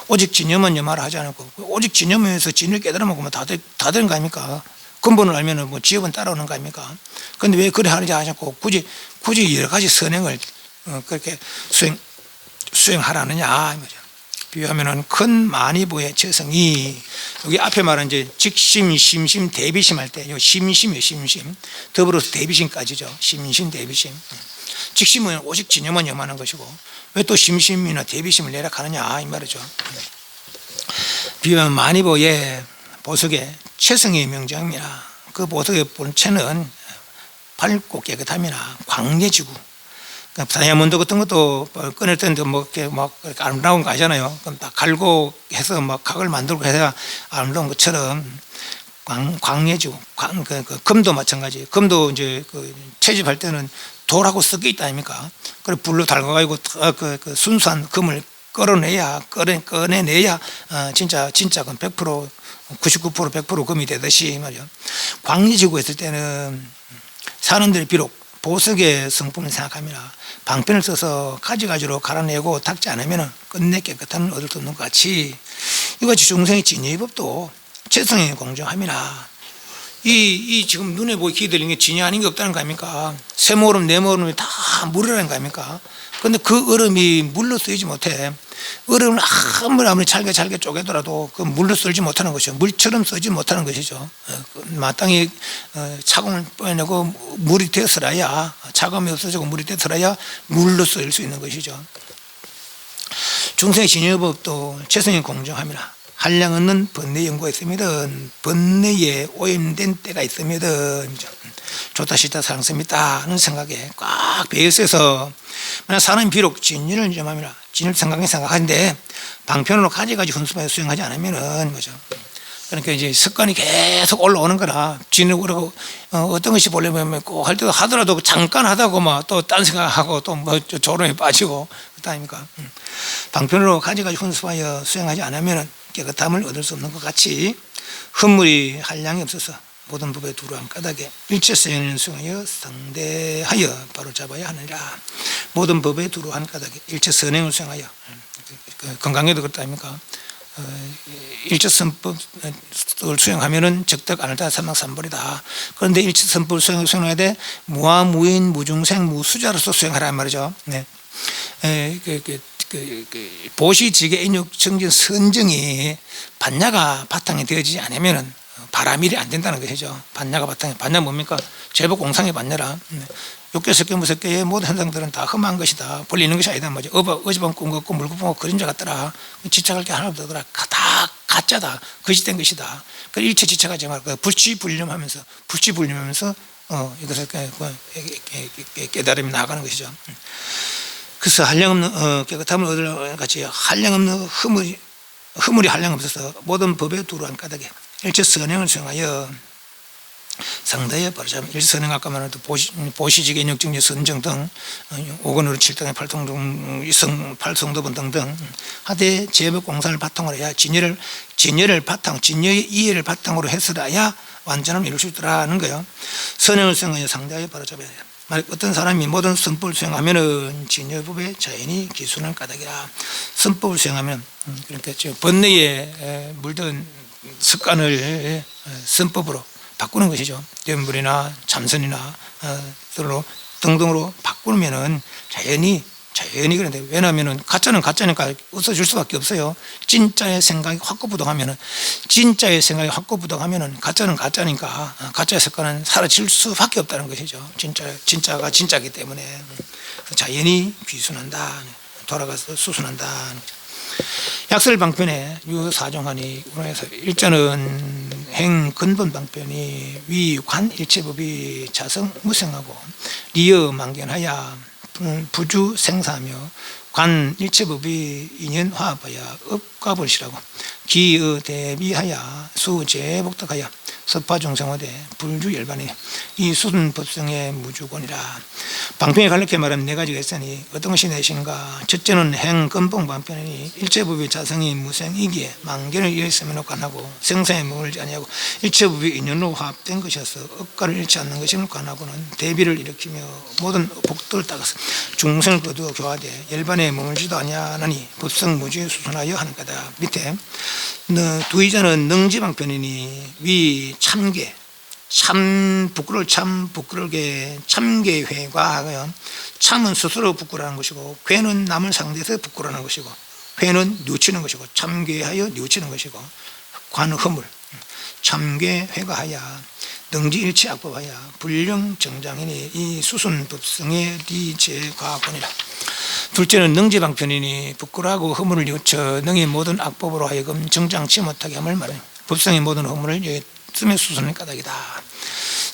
A: 오직 진여만 염하라 하지 않고 오직 진여면에서 진을 깨달으면 뭐 다 되는 거 아닙니까? 근본을 알면은 뭐 지업은 따라오는 거 아닙니까? 그런데 왜 그래 하는지 아셨고 굳이 여러 가지 선행을 그렇게 수행하라느냐 이 말이죠. 비유하면은 큰 만이보의 처성이 여기 앞에 말한 이제 직심, 심심, 대비심 할 때 요 심심이요 심심 더불어서 대비심까지죠. 심심, 대비심. 직심은 오직 진여만 염하는 것이고 왜 또 심심이나 대비심을 내락하느냐 이 말이죠. 비유하면 만이보의 보석의 최성의 명장이나 그 보석의 본체는 밝고 깨끗함이나 광대지구. 다이아몬드 같은 것도 꺼낼 때는 뭐 이렇게 막 아름다운 거 하잖아요. 그럼 다 갈고 해서 막 각을 만들고 해야 아름다운 것처럼 광해지고 금도 마찬가지. 금도 이제 채집할 때는 돌하고 섞여 있다 아닙니까? 그래 불로 달궈가지고 그 순수한 금을 꺼내내야 진짜 그 100% 99% 100% 금이 되듯이 말이요. 광해지고 있을 때는 사람들이 비록 보석의 성품을 생각합니다. 방편을 써서 가지가지로 갈아내고 닦지 않으면 끝내 깨끗함을 얻을 수 없는 것 같이 이같이 중생의 진여의 법도 최성에 공정함이나 이 지금 눈에 보이게 들리는 게 진여 아닌 게 없다는 거 아닙니까? 세모름 네모름이 다 물이라는 거 아닙니까? 그런데 그 얼음이 물로 쓰이지 못해. 얼음을 아무리 잘게 쪼개더라도 그 물로 썰지 못하는 것이죠. 물처럼 쓰지 못하는 것이죠. 마땅히 차공을 빼내고 물이 되었어야 차감이 없어지고 물이 되었어야 물로 쓰일 수 있는 것이죠. 중생의 진여법도 최성에 공정합니다. 한량 없는 번뇌 연구가 있습니다. 번뇌에 오염된 때가 있습니다. 좋다 싫다 사랑스럽다 하는 생각에 꽉 배어있어서 만약 사람이 비록 진리를 염합니다. 진리를 생각하는데 방편으로 가지가지 훈수하여 수행하지 않으면은 뭐죠? 그러니까 이제 습관이 계속 올라오는 거라 진을 그러고 어떤 것이 보려면 꼭 할 때도 하더라도 잠깐 하다고 막 또 딴 생각하고 또 뭐 조롱에 빠지고 그렇다 아닙니까? 방편으로 가지가지 훈수하여 수행하지 않으면은 깨끗함을 얻을 수 없는 것 같이 흠물이 한량이 없어서 모든 법에 두루한 까닭에 일체성을 수행하여 상대하여 바로잡아야 하느니라. 모든 법에 두루한 까닭에 일체선행을 수행하여 건강에도 그렇다 아닙니까? 일체선법을 수행하면은 적덕 안을다 삼막삼벌이다. 그런데 일체선법을 수행해야 돼 무아무인 무중생 무수자로서 수행하란 말이죠. 네. 보시지계 인욕 정진 선정이 반야가 바탕이 되어지지 않으면은 바라밀이 안 된다는 것이죠. 반야가 바탕이 반야 뭡니까? 제법 공상의 반야라. 육계 석계 무석계의 모든 현상들은 다 험한 것이다. 본래 있는 것이 아니다 말이죠. 어지밤 꿈 같고 물고 보고 그림자 같더라. 지착할 게 하나도 없더라. 다 가짜다. 거짓된 것이다. 그 일체 지착하지 말고 불치불념하면서 이것을 깨달음이 나아가는 것이죠. 그래서 한량없는 깨끗함을 얻으려 같이 한량없는 허물이 한량 없어서 모든 법에 두루한 까닭에 일체 선행을 수행하여 상대에 바로잡은 일체 선행 아까 말한 보시지계 인욕정지 선정 등 5권으로 7등의 8통등 이성 8성도분 등등 하되 제법 공산을 바탕으로 해야 진여의 이해를 바탕으로 해서라야 완전함을 이룰 수 있더라는 거예요. 선행을 수행하여 상대에 바로잡아야 해요. 만약 어떤 사람이 모든 선법을 수행하면은 진여법의 자연히 기순할 까닭이라. 선법을 수행하면 그러니까 번뇌에 물든 습관을 선법으로 바꾸는 것이죠. 염불이나 참선이나 등등으로 바꾸면은 자연히 그런데 왜냐하면은 가짜는 가짜니까 없어질 수밖에 없어요. 진짜의 생각이 확고부동하면은 가짜는 가짜니까 가짜의 습관은 사라질 수밖에 없다는 것이죠. 진짜가 진짜이기 때문에 자연히 귀순한다. 돌아가서 수순한다. 약설 방편에 유사정하니 운에서 일자는 행 근본 방편이 위관 일체법이 자성 무생하고 리어 망견하여 부주 생사하며 관 일체법이 인연 화합하여 업과불시라고 기의 대비하여 수제복덕하여 서파중생화대 불주열반이 이 수순법성의 무주권이라. 방편에 간략히 말하면 네 가지가 있으니 어떤 것이 내신가. 첫째는 행根本 방편이니 일체법의 자성이 무생이기에 만견을 이어있으면 관하고 생사에 머물지 아니하고 일체법이 인연으로 화합된 것이어서 업과를 잃지 않는 것임을 관하고는 대비를 일으키며 모든 복도를 따라서 중생을 거두어 교화되 열반에 머물지도 아니하나니 법성 무주에 수순하여 하는 거다. 밑에 두의자는 능지방편이니 위 참계 참 부끄러울게 참계회가 참은 스스로 부끄러워하는 것이고 괴는 남을 상대해서 부끄러워하는 것이고 회는 뉘우치는 것이고 참계하여 뉘우치는 것이고 관은 허물 참계회가 하여 능지일치 악법하여 불령정장이니 이 수순법성의 리제과권이라. 둘째는 능지방편이니 부끄러워하고 허물을 뉘우쳐 능히 모든 악법으로 하여금 정장치 못하게 함을 말하니 법성의 모든 허물을 여윳의 수순의 까닭이다.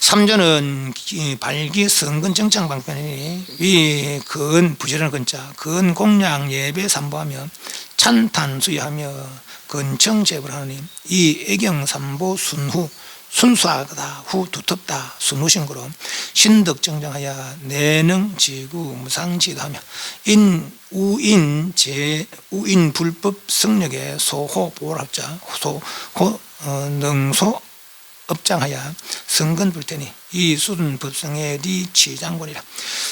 A: 3조는 발기성근정장방편이니 위 근 부지런한 근자 근 공양 예배 삼보하며 찬탄수여하며 근청제불 하느니 이 애경삼보 순후 순수하다 후 두텁다 순후신고로 신덕정정하여 내능지구 무상지도하며 우인 불법 성력의 소호 보호학자 소호 능소 업장하여 성근불태니 이 수둔법성의 리치장군이라.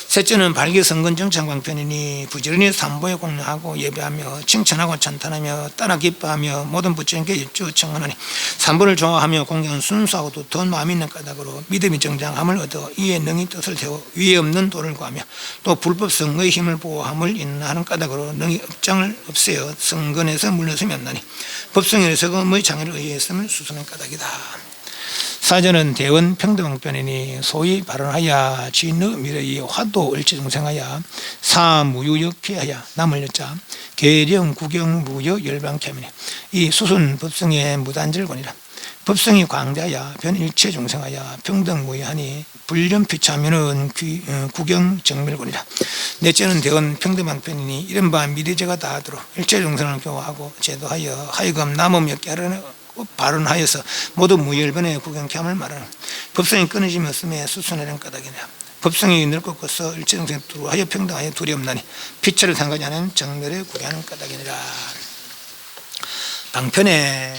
A: 셋째는 발기성근정창방편이니 부지런히 삼보에 공양하고 예배하며 칭찬하고 찬탄하며 따라 기뻐하며 모든 부처님께 입주 청하나니 삼보를 좋아하며 공양은 순수하고도 더 마음 있는 까닭으로 믿음이 정장함을 얻어 이에 능히 뜻을 세워 위에 없는 도를 구하며 또 불법성의 힘을 보호함을 인하는 까닭으로 능히 업장을 없애어 성근에서 물러서면 없나니 법성에서 금의 장애를 의했음을 수선한 까닭이다. 4조는 대원 평등방편이니 소위 발언하여 진의 미래의 화도 일체중생하여 사무유역회하여 남을 여자 계령 구경 무여 열방캐미니 이 수순 법성의 무단절권이라. 법성이 광대하여 변일체 중생하여 평등무의하니 불련피차면은 구경 정멸권이라. 넷째는 대원 평등방편이니 이른바 미래제가 다하도록 일체 중생을 교화하고 제도하여 하여금 남음 엮게 하려는 발언하여서 모두 무열변의 구경케함을 말하는 법성이 끊어짐이 없음에 수순하는 까닭이냐. 법성이 늙고 커서 일체중생 두루하여 평등하여 둘이 없나니 피처를 상관이 않은 정멸에 구경하는 까닭이니라. 방편에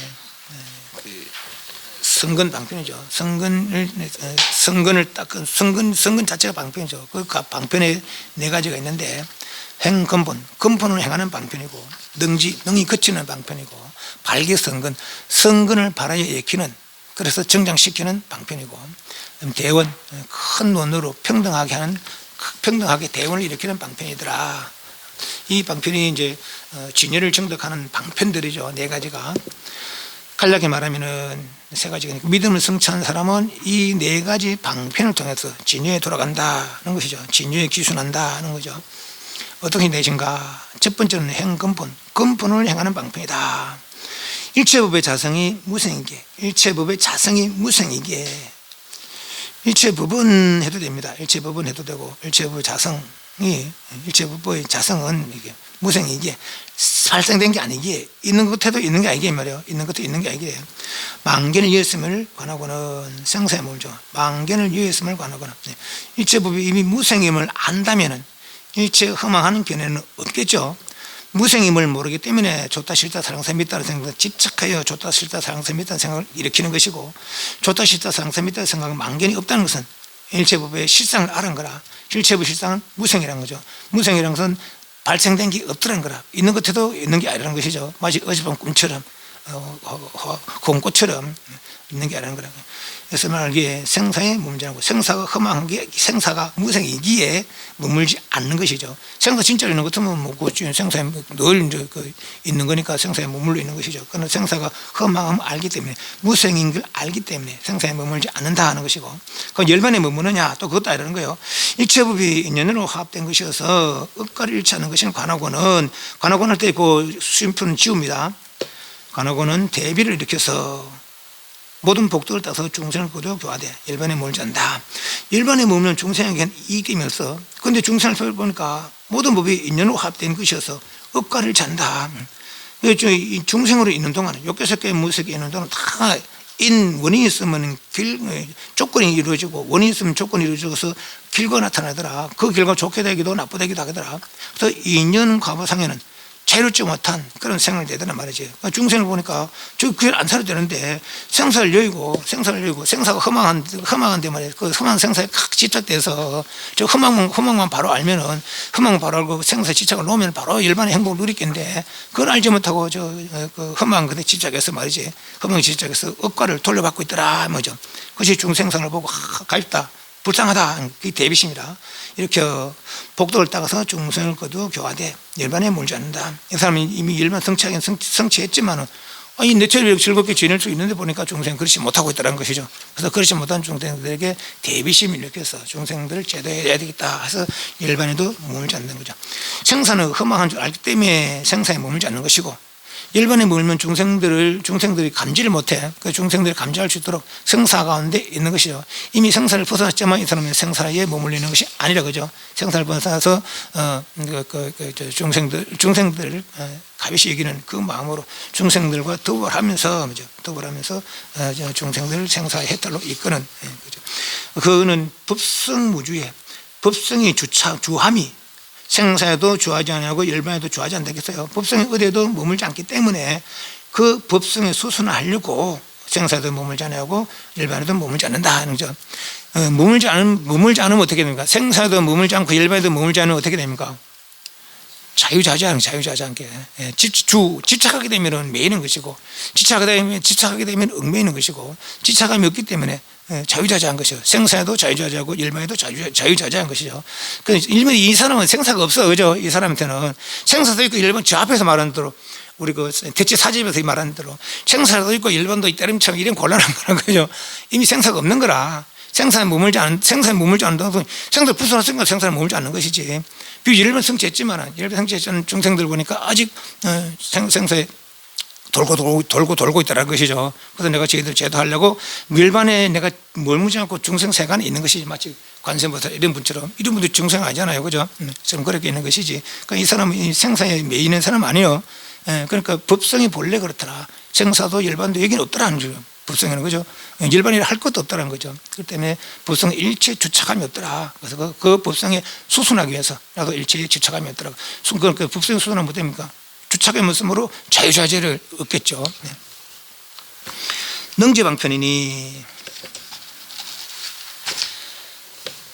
A: 성근 방편이죠. 성근을 닦은 성근 자체가 방편이죠. 그 방편에 네 가지가 있는데 행근본 근본을 행하는 방편이고 능이 그치는 방편이고 발기성근 성근을 바라에 익히는 그래서 정장시키는 방편이고 대원 큰 논으로 평등하게 대원을 일으키는 방편이더라. 이 방편이 이제 진여를 정덕하는 방편들이죠. 네 가지가. 간략히 말하면은 세 가지가 믿음을 성취한 사람은 이 네 가지 방편을 통해서 진여에 돌아간다는 것이죠. 진여에 기순한다는 거죠. 어떻게 되신가? 첫 번째는 행근본, 근본을 행하는 방편이다. 일체법의 자성이 무생이기에 일체법의 자성이 무생이기에 일체법은 해도 됩니다. 일체법은 해도 되고 일체법의 자성은 이게 무생이기에 발생된 게 아니기에 있는 것에도 있는 게 아니기에 말이에요. 있는 것도 있는 게 아니기에 만견을 이었음을 관하고는 생사에 몰죠. 만견을 이었음을 관하고는 일체법이 이미 무생임을 안다면은 일체 허망하는 견해는 없겠죠. 무생임을 모르기 때문에 좋다 싫다 사랑사 믿다는 생각을 집착하여 좋다 싫다 사랑사 믿다는 생각을 일으키는 것이고 좋다 싫다 사랑사 믿다는 생각은 만견이 없다는 것은 일체법의 실상을 아는 거라. 일체법 실상은 무생이라는 거죠. 무생이라는 것은 발생된 게 없더라는 거라. 있는 것에도 있는 게 아니라는 것이죠. 마치 어젯밤 꿈처럼 공꽃처럼 있는 게 아니라는 거라. 그래서 말하기에 생사에 머물지않고 생사가 허망한 게 생사가 무생이기에 머물지 않는 것이죠. 생사 진짜로 있는 것 같으면 뭐 생사에 늘 이제 있는 거니까 생사에 머물러 있는 것이죠. 그러나 생사가 허망함을 알기 때문에 무생인 걸 알기 때문에 생사에 머물지 않는다 하는 것이고 그 열반에 머무느냐 또 그것도 아니라는 거예요. 일체법이 인연으로 화합된 것이어서 업과를 잃지 않는 것은 관하고는 할 때 그 수임표는 지웁니다. 관하고는 대비를 일으켜서 모든 복덕을 따서 중생을 거두어 교화돼 일반에 머물지 않는다. 일반에 머물면 중생에게는 이익이 없어. 그런데 중생을 살펴보니까 모든 법이 인연으로 합된 것이어서 업가를 잔다. 중생으로 있는 동안 욕계석계 무색에 있는 동안 다 원인이 있으면 조건이 이루어지고 원인이 있으면 조건이 이루어져서 길과 나타나더라. 그 결과 좋게 되기도 나쁘게 되기도 하더라. 그래서 인연 과보상에는 자유롭지 못한 그런 생활이 되더란 말이지. 중생을 보니까 그걸 안 살아도 되는데 생사를 여의고 생사가 허망한데 말이야. 그 허망한 생사에 칵 집착돼서 저 허망만 바로 알면은 허망만 바로 알고 생사에 집착을 놓으면 바로 일반의 행복을 누리겠는데 그걸 알지 못하고 그 허망한 것에 집착해서 말이지. 허망에 집착해서 업과를 돌려받고 있더라 뭐죠. 그것이 중생상을 보고 가입다. 불쌍하다. 그게 대비심이다. 이렇게 복덕을 따라서 중생을 거두 교화돼 일반에 몰지 않는다. 이 사람이 이미 일반 성취했지만은 내처럼 즐겁게 지낼 수 있는데 보니까 중생 그렇지 못하고 있다는 것이죠. 그래서 그렇지 못한 중생들에게 대비심을 일으켜서 중생들을 제도해야 되겠다 해서 일반에도 머물지 않는 거죠. 생사는 허망한 줄 알기 때문에 생사에 머물지 않는 것이고 일반에 머물면 중생들이 감지를 못해. 그 중생들이 감지할 수 있도록 생사 가운데 있는 것이죠. 이미 생사를 벗어났지만 이 사람은 생사에 머물리는 것이 아니라 그죠. 생사를 벗어나서 중생들을 가볍이 여기는 그 마음으로 중생들과 더불하면서 중생들을 생사의 해탈로 이끄는 거죠. 그는 법성무주에 법성이 주함이 생사에도 주하지 않고 일반에도 주하지 않겠어요. 법성이 어디에도 머물지 않기 때문에 그 법성에 수순을 하려고 생사에도 머물지 않고 일반에도 머물지 않는다 하는 거죠. 머물지 않으면 어떻게 됩니까? 생사에도 머물지 않고 일반에도 머물지 않으면 어떻게 됩니까? 자유자재 않게 집착하게 되면 매이는 것이고 집착하게 되면 얽매이는 것이고 집착감이 없기 때문에 자유자재한 것이죠. 생사에도 자유자재하고 일반에도 자유자재한 것이죠. 일반 이 사람은 생사가 없어, 그죠? 이 사람한테는 생사도 있고 일반 저 앞에서 말하는 대로 우리 그 대체 사집에서 말하는 대로 생사도 있고 일반도 있다림처럼 이런 곤란한 거란 거죠. 이미 생사가 없는 거라. 생사에 머물지 않는다고 생사를 부수놨으니까 생사에 머물지 않는 것이지. 비록 일반 성취했지만 중생들 보니까 아직 생사에 돌고 있다는 것이죠. 그래서 내가 저희들 제도하려고 일반에 내가 머물지 않고 중생 세간에 있는 것이지. 마치 관세음보살 이런 분처럼 이런 분도 중생 아니잖아요, 그죠? 지금 그렇게 있는 것이지. 그러니까 이 사람은 생사에 매이는 사람 아니에요. 그러니까 법성이 본래 그렇더라. 생사도 일반도 여기는 없더라는 거죠. 법성에는, 그죠? 일반이라 할 것도 없다는 거죠. 그렇기 때문에 법성에 일체의 주착함이 없더라. 그래서 그 법성에 수순하기 위해서 나도 일체의 주착함이 없더라. 그 법성에 수순하면 뭐 됩니까? 주착의 모습으로 자유자재를 얻겠죠. 능지방편이니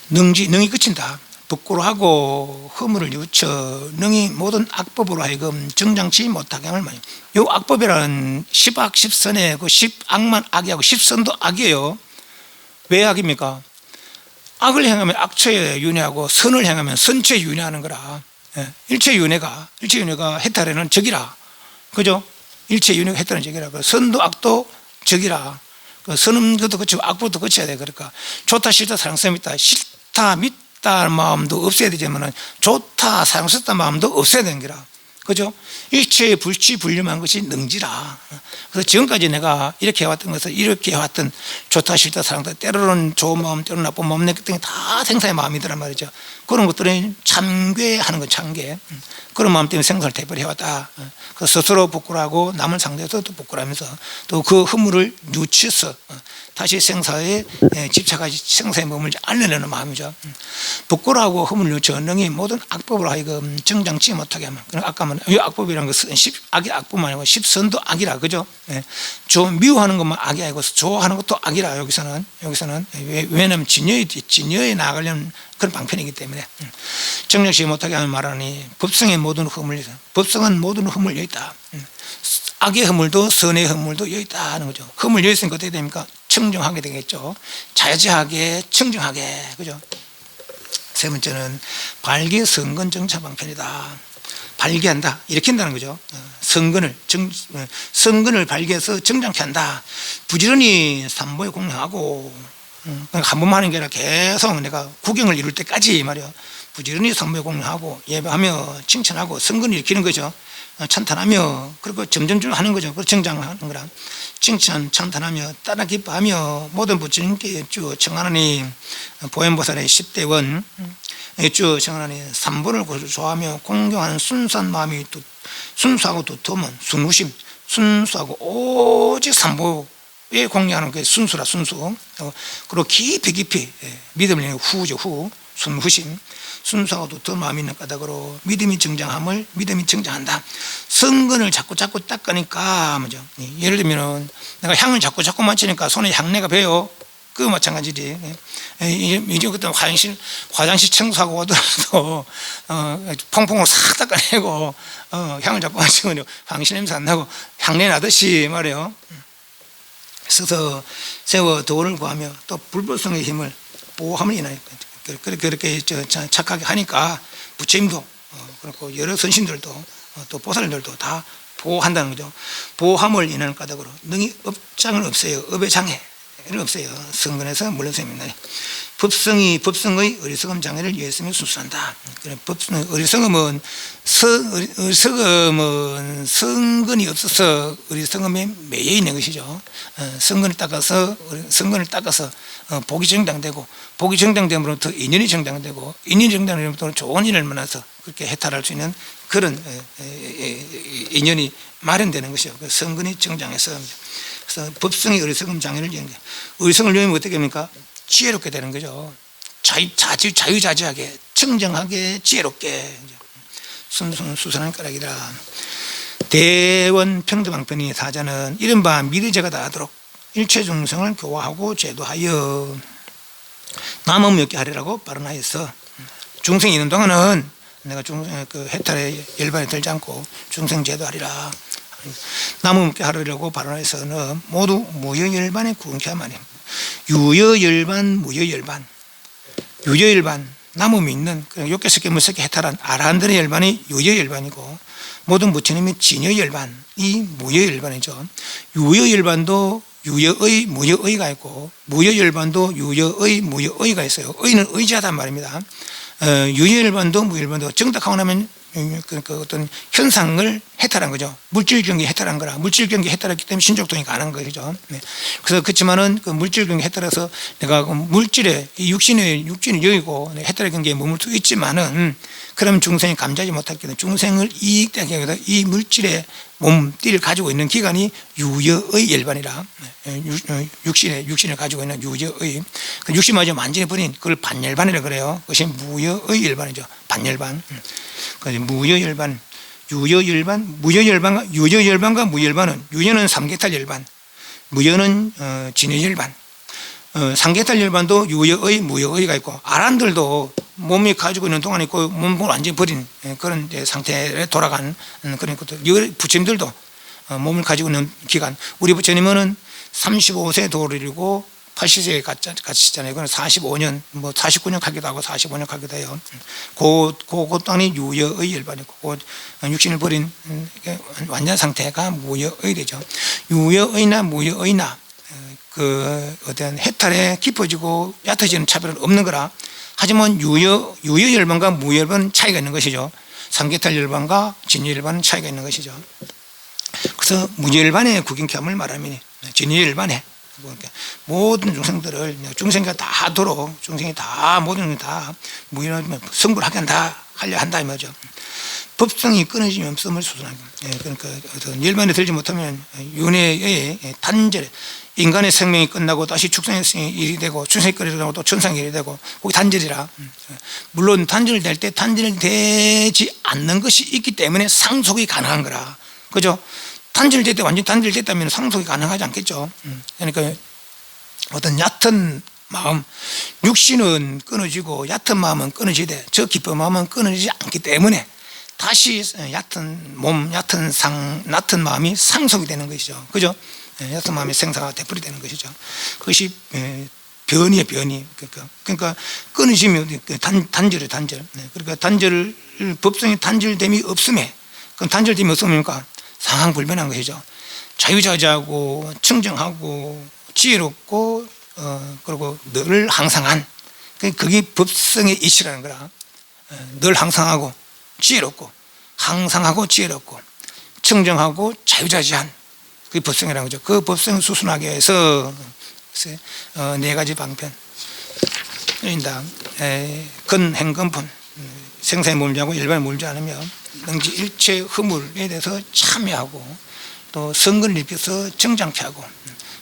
A: 능이 끝인다. 복구로 하고 허물을 뉘우쳐 능이 모든 악법으로 하여금 정장치 못하게 함을 말이에요. 이 악법이라는 십악 십선의 그 십악만 악이하고 십선도 악이에요. 왜 악입니까? 악을 행하면 악처에 윤회하고 선을 행하면 선처에 윤회하는 거라. 일체 윤회가 해탈에는 적이라, 그죠? 일체 윤회가 해탈은 적이라. 선도 악도 적이라. 선은 것도 그치고 악법도 그쳐야 돼. 그러니까 좋다 싫다 사랑스럽다 있다. 싫다 믿다 마음도 없애야 되지만 좋다 사랑스럽다 마음도 없애야 되는 거라, 그죠? 일체의 불치불념한 것이 능지라. 그래서 지금까지 내가 이렇게 해왔던 것을 이렇게 해왔던 좋다 싫다 사랑다 때로는 좋은 마음 때로는 나쁜 마음 냈기 때문에 다 생사의 마음이더란 말이죠. 그런 것들은 참괴하는 건 참괴. 그런 마음 때문에 생사를 대별해왔다. 그래서 스스로 복구를 하고 남을 상대해서도 복구를 하면서 또 그 허물을 뉘우쳐서 다시 생사에 집착하지 생사에 머물지 않으려는 마음이죠. 복구를 하고 허물을 뉘우쳐 능히 모든 악법으로 하여금 정장치 못하게 하면, 아까 말한 이 악법이라는 것은 악이 악뿐만 아니고 십선도 악이라, 그죠? 미워하는 것만 악이 아니고 좋아하는 것도 악이라. 여기서는 왜냐하면 진여에 나아가려는 그런 방편이기 때문에 정력시 못하게 하면 말하니 법성은 모든 허물 여기 있다. 악의 허물도 선의 허물도 여기 있다 하는 거죠. 허물 여기 있으니까 어떻게 됩니까? 청정하게 되겠죠. 자제하게 청정하게, 그죠? 세 번째는 발기 선근 정차 방편이다. 발기한다, 이렇게 한다는 거죠. 선근을 발기해서 정장케 한다. 부지런히 삼보에 공양하고 한 번만 하는 게 아니라 계속 내가 구경을 이룰 때까지 말이야. 부지런히 성묘 공양하고 예배하며 칭찬하고 성근을 일으키는 거죠. 찬탄하며 그리고 점점점 하는 거죠. 그 정장하는 거라. 칭찬 찬탄하며 따라 기뻐하며 모든 부처님께 주 청하나니 보현보살의 10대원 주 청하나니 삼보를 좋아하며 공경하는 순수한 마음이 순수하고 두터운 순후심 순수하고 오직 삼보에 공경하는 게 순수라 순수. 그리고 깊이 믿음을 후죠. 후 순후심 순수하고 두터운 마음이 있는 까닭으로 믿음이 정장한다. 성근을 자꾸 닦으니까 뭐죠? 예를 들면 내가 향을 자꾸 만지니까 손에 향내가 배요. 그 마찬가지지. 이제 그때 화장실 청소하고 오더라도 퐁퐁으로 싹 닦아내고 향을 자꾸 마시면 황실 냄새 안 나고 향내 나듯이 말이에요. 서서 세워 도를 구하며 또 불보성의 힘을 보호함을 인하여 그렇게 착하게 하니까 부처님도 그렇고 여러 선신들도 또 보살들도 다 보호한다는 거죠. 보호함을 인하는 까닭으로 능히 업장을 없애요. 업의 장애를 없애요. 성근에서 물러섭니다. 법성의 어리석음 장애를 위해서면 순수한다. 어리석음은 성근이 없어서 어리석음에 매여 있는 것이죠. 성근을 닦아서 복이 정당되고 복이 정당됨으로부터 인연이 정당되고 인연이 정당되므로부터 좋은 일을 만나서 그렇게 해탈할 수 있는 그런 인연이 마련되는 것이죠. 성근이 정장해서 그래서 법성의 어리석음 장애를 위한 어리석음을 위하면 어떻게 합니까? 지혜롭게 되는 거죠. 자유자재하게 청정하게 지혜롭게 수선한 까닭이다. 대원 평등방편의 사자는 이른바 미래제가 다하도록 일체 중생을 교화하고 제도하여 남음 없게 하리라고 발언하였어. 중생이 있는 동안은 내가 중생 해탈에 열반에 들지 않고 중생 제도하리라. 남음 없게 하리라고 발언하여서는 모두 무여열반에 구원케 하마니. 유여열반 무여열반 남음이 있는 욕계석계 무석계 해탈한 아라한들의 열반이 유여열반이고 모든 부처님이 진여열반이 무여열반이죠. 유여열반도 유여의 무여의가 있고 무여열반도 유여의 무여의가 있어요. 의는 의지하단 말입니다. 유여열반도 무여열반도 정답하고 나면 그 어떤 현상을 해탈한 거죠. 물질 경계 해탈한 거라. 물질 경계 해탈했기 때문에 신족동이 가능한 거죠. 네. 그래서 그렇지만은 그 물질 경계 해탈해서 내가 그 물질에 육신이 여기고 해탈의 경계에 머물 수 있지만은 그러면 중생이 감지하지 못했기 때문에 중생을 이익되게 하기보다 이 물질의 몸띠를 가지고 있는 기간이 유여의 열반이라. 육신을 가지고 있는 유여의 그 육신마저 만지버린 그걸 반열반이라고 그래요. 그것이 무여의 열반이죠. 반열반. 무여열반, 유여열반과 무여열반은 유여는 삼계탈 열반, 무여는 진여열반. 삼계탈 열반도 유여의, 무여의가 있고 아란들도 몸이 가지고 있는 동안 있고 몸을 완전히 버린 그런 상태에 돌아간 그런 것들. 부처님들도 몸을 가지고 있는 기간. 우리 부처님은 35세 도를 이루고 80세에 가시잖아요. 그건 45년, 49년 가기도 하고 45년 가기도 해요. 그 땅이 유여의 열반이고, 육신을 버린 완전 상태가 무여의 되죠. 유여의나 무여의나, 어떤 해탈에 깊어지고 얕아지는 차별은 없는 거라. 하지만 유여 열반과 무여 열반은 차이가 있는 것이죠. 삼계탈 열반과 진여 열반은 차이가 있는 것이죠. 그래서 무여 열반의 구경케함을 말하면 진여 열반에 모든 중생들을 중생과 다 하도록 중생이 다 모든 다 무연하면 성불하게 하려 한다 이 말이죠. 법성이 끊어지면 없음을 수순하고 그러니까 열반에 들지 못하면 윤회의 단절 인간의 생명이 끝나고 다시 축생의 일이 되고 중생이 끝나고 또 천상의 일이 되고 거기 단절이라. 물론 단절될 때 단절되지 않는 것이 있기 때문에 상속이 가능한 거라. 그죠? 단절될 때 완전히 단절됐다면 상속이 가능하지 않겠죠. 그러니까 어떤 얕은 마음, 육신은 끊어지고 얕은 마음은 끊어지되 저 깊은 마음은 끊어지지 않기 때문에 다시 얕은 몸, 얕은 마음이 상속이 되는 것이죠. 그죠? 얕은 마음이 생사가 되풀이 되는 것이죠. 그것이 변이에요, 변이. 그러니까 끊어지면 단절이에요, 단절. 그러니까 법성이 단절됨이 없음에, 그럼 단절됨이 없으니까 상황불변한 것이죠. 자유자재하고 청정하고 지혜롭고 그리고 늘 항상한 그게 법성의 이치라는 거라. 늘 항상하고 지혜롭고 항상하고 지혜롭고 청정하고 자유자재한 그게 법성이라는 거죠. 그 법성을 수순하게 해서 네 가지 방편 인다. 근행근분 생사에 물지 않고 일반에 물지 않으며 능지 일체 허물에 대해서 참여하고 또 성근을 일으켜서 정장케 하고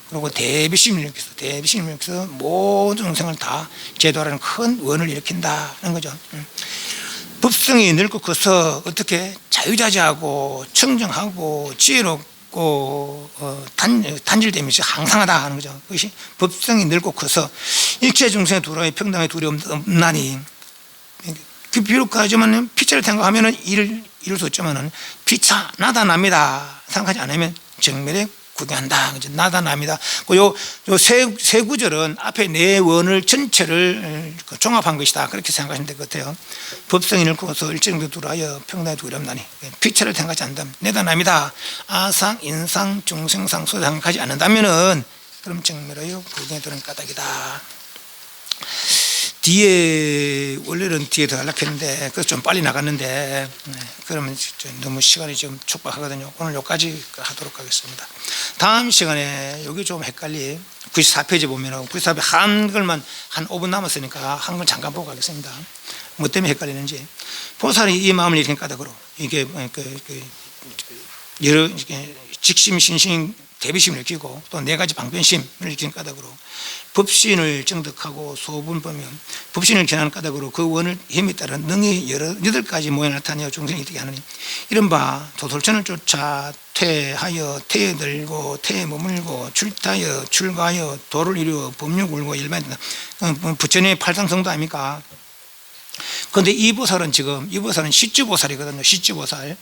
A: 그리고 대비심을 일으켜서 모든 생을 다 제도하라는 큰 원을 일으킨다는 거죠. 법성이 늙고 커서 어떻게 자유자재하고 청정하고 지혜롭고 단절되면서 항상하다 하는 거죠. 그것이 법성이 늙고 커서 일체 중생의 두려움에 평등하게 두려움 없나니 그 비록 하지만 피차를 생각하면 이룰 수 없지만은 피차 나다 납니다 생각하지 않으면 정멸에 구경한다. 나다 납니다. 요 세 구절은 앞에 네 원을 전체를 종합한 것이다. 그렇게 생각하시면 될 것 같아요. 법성이 늙고서 일정도 두라여 평등에 두렵나니 피차를 생각하지 않는다면 내다 납니다. 아상, 인상, 중생상, 소상 생각하지 않는다면은 그럼 정멸하여 구경에 두는 까닭이다. 뒤에 원래는 뒤에 더 하려고 했는데 그래서 좀 빨리 나갔는데 그러면 너무 시간이 좀 촉박하거든요. 오늘 여기까지 하도록 하겠습니다. 다음 시간에 여기 좀 헷갈리 94페이지 보면 94페이지 한글만 한 5분 남았으니까 한글 잠깐 보고 가겠습니다. 뭐 때문에 헷갈리는지 보살이 이 마음을 일으킨 까닭으로 이게 여러 직심, 신심, 대비심을 일으키고 또 네 가지 방편심을 일으킨 까닭으로 법신을 정득하고 소분보면 법신을 견하는 까닭으로 그 원을 힘에 따라 능히 8가지 모양을 나타내어 중생이 되게 하느니 이른바 도솔천을 쫓아 퇴하여 태에 들고 태에 머물고 출타하여 출가하여 도를 이루어 법률 굴고 일반이다. 부처님의 팔상성도 아닙니까? 그런데 이 보살은 지금 이 보살은 시주보살이거든요. 시주보살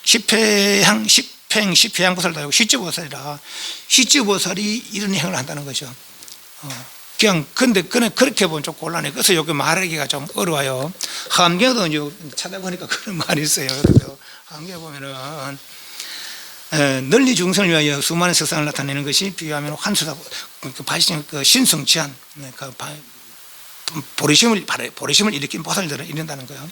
A: 10행 보살도 아니고 시주보살이라 시주보살이 이런 행을 한다는 거죠. 그냥 근데 그렇게 보면 좀 곤란해. 그래서 여기 말하기가 좀 어려워요. 함경도 이제 찾아보니까 그런 말이 있어요. 그래서 함경 보면은 널리 중생을 위하여 수많은 세상을 나타내는 것이 비유하면 환수다. 그 신성치한 보리심을 일으킨 보살들을 이른다는 거예요.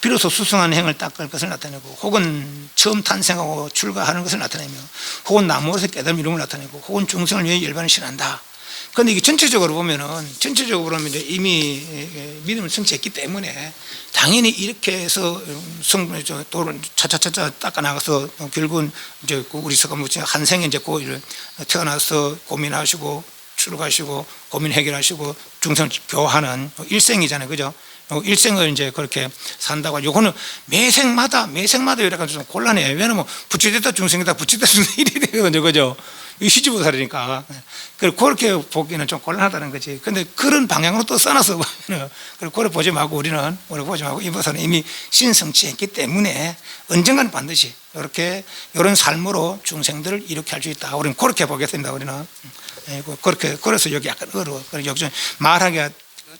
A: 비로소 수승한 행을 닦을 것을 나타내고 혹은 처음 탄생하고 출가하는 것을 나타내며 혹은 나무로서 깨달음 이름을 나타내고 혹은 중생을 위해 열반을 실한다. 그런데 이게 전체적으로 보면 이미 믿음을 성취했기 때문에 당연히 이렇게 해서 도를 차차차차 닦아 나가서 결국은 이제 우리 한 생에 이제 태어나서 고민하시고 출가하시고 고민 해결하시고 중생을 교화하는 일생이잖아요. 그죠? 일생을 이제 그렇게 산다고. 요거는 매생마다 이래가 좀 곤란해요. 왜냐면 부처됐다 중생이다 부처됐다 중생 일이 되거든요. 그죠? 이 시주보살이니까. 그렇게 보기는 좀 곤란하다는 거지. 근데 그런 방향으로 또 써놔서 보면은, 그걸 보지 말고 우리는 이 보살은 이미 신성취했기 때문에 언젠가는 반드시 이런 삶으로 중생들을 이렇게 할 수 있다. 우리는 그렇게 보겠습니다. 우리는. 그래서 여기 약간 어려워. 여기 말하기가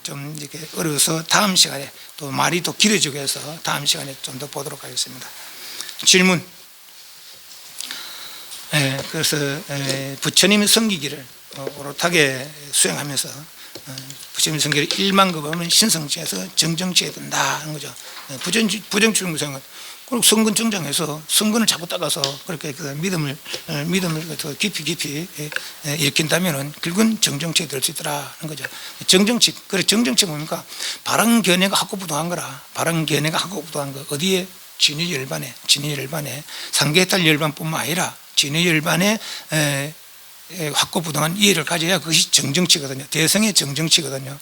A: 좀 이렇게 어려워서 다음 시간에 또 말이 더 길어지고 해서 다음 시간에 좀 더 보도록 하겠습니다. 질문. 그래서 부처님의 성기기를 오롯하게 수행하면서 부처님 성기를 1만 급하면 신성치에서 정정치에 든다는 거죠. 부정출무생은 성근 정정해서 성근을 자꾸 따가서 그렇게 그 믿음을 더 깊이 일으킨다면은 결국은 정정치에 들 수 있더라는 거죠. 정정치, 그래 정정치 뭡니까? 바른 견해가 학고부동한 거라. 바른 견해가 학고부동한 거 어디에? 진의열반에 상계해탈 열반뿐만 아니라 진의열반에 확고부동한 이해를 가져야 그것이 정정치거든요. 대성의 정정치거든요.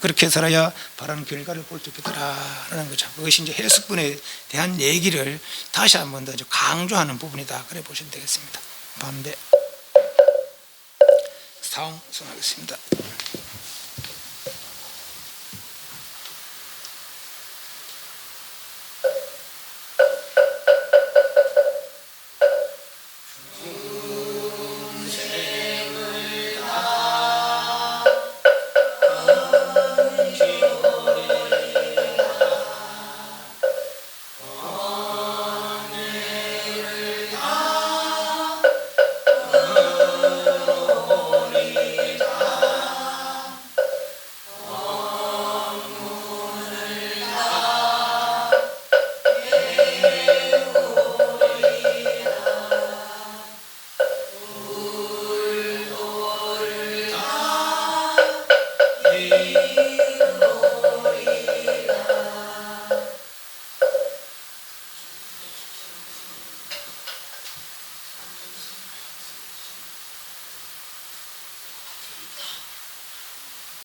A: 그렇게 해서야 바른 결과를 볼 수 있겠더라라는 거죠. 그것이 이제 해석분에 대한 얘기를 다시 한 번 더 강조하는 부분이다. 그래 보시면 되겠습니다. 반대 사용 수행하겠습니다.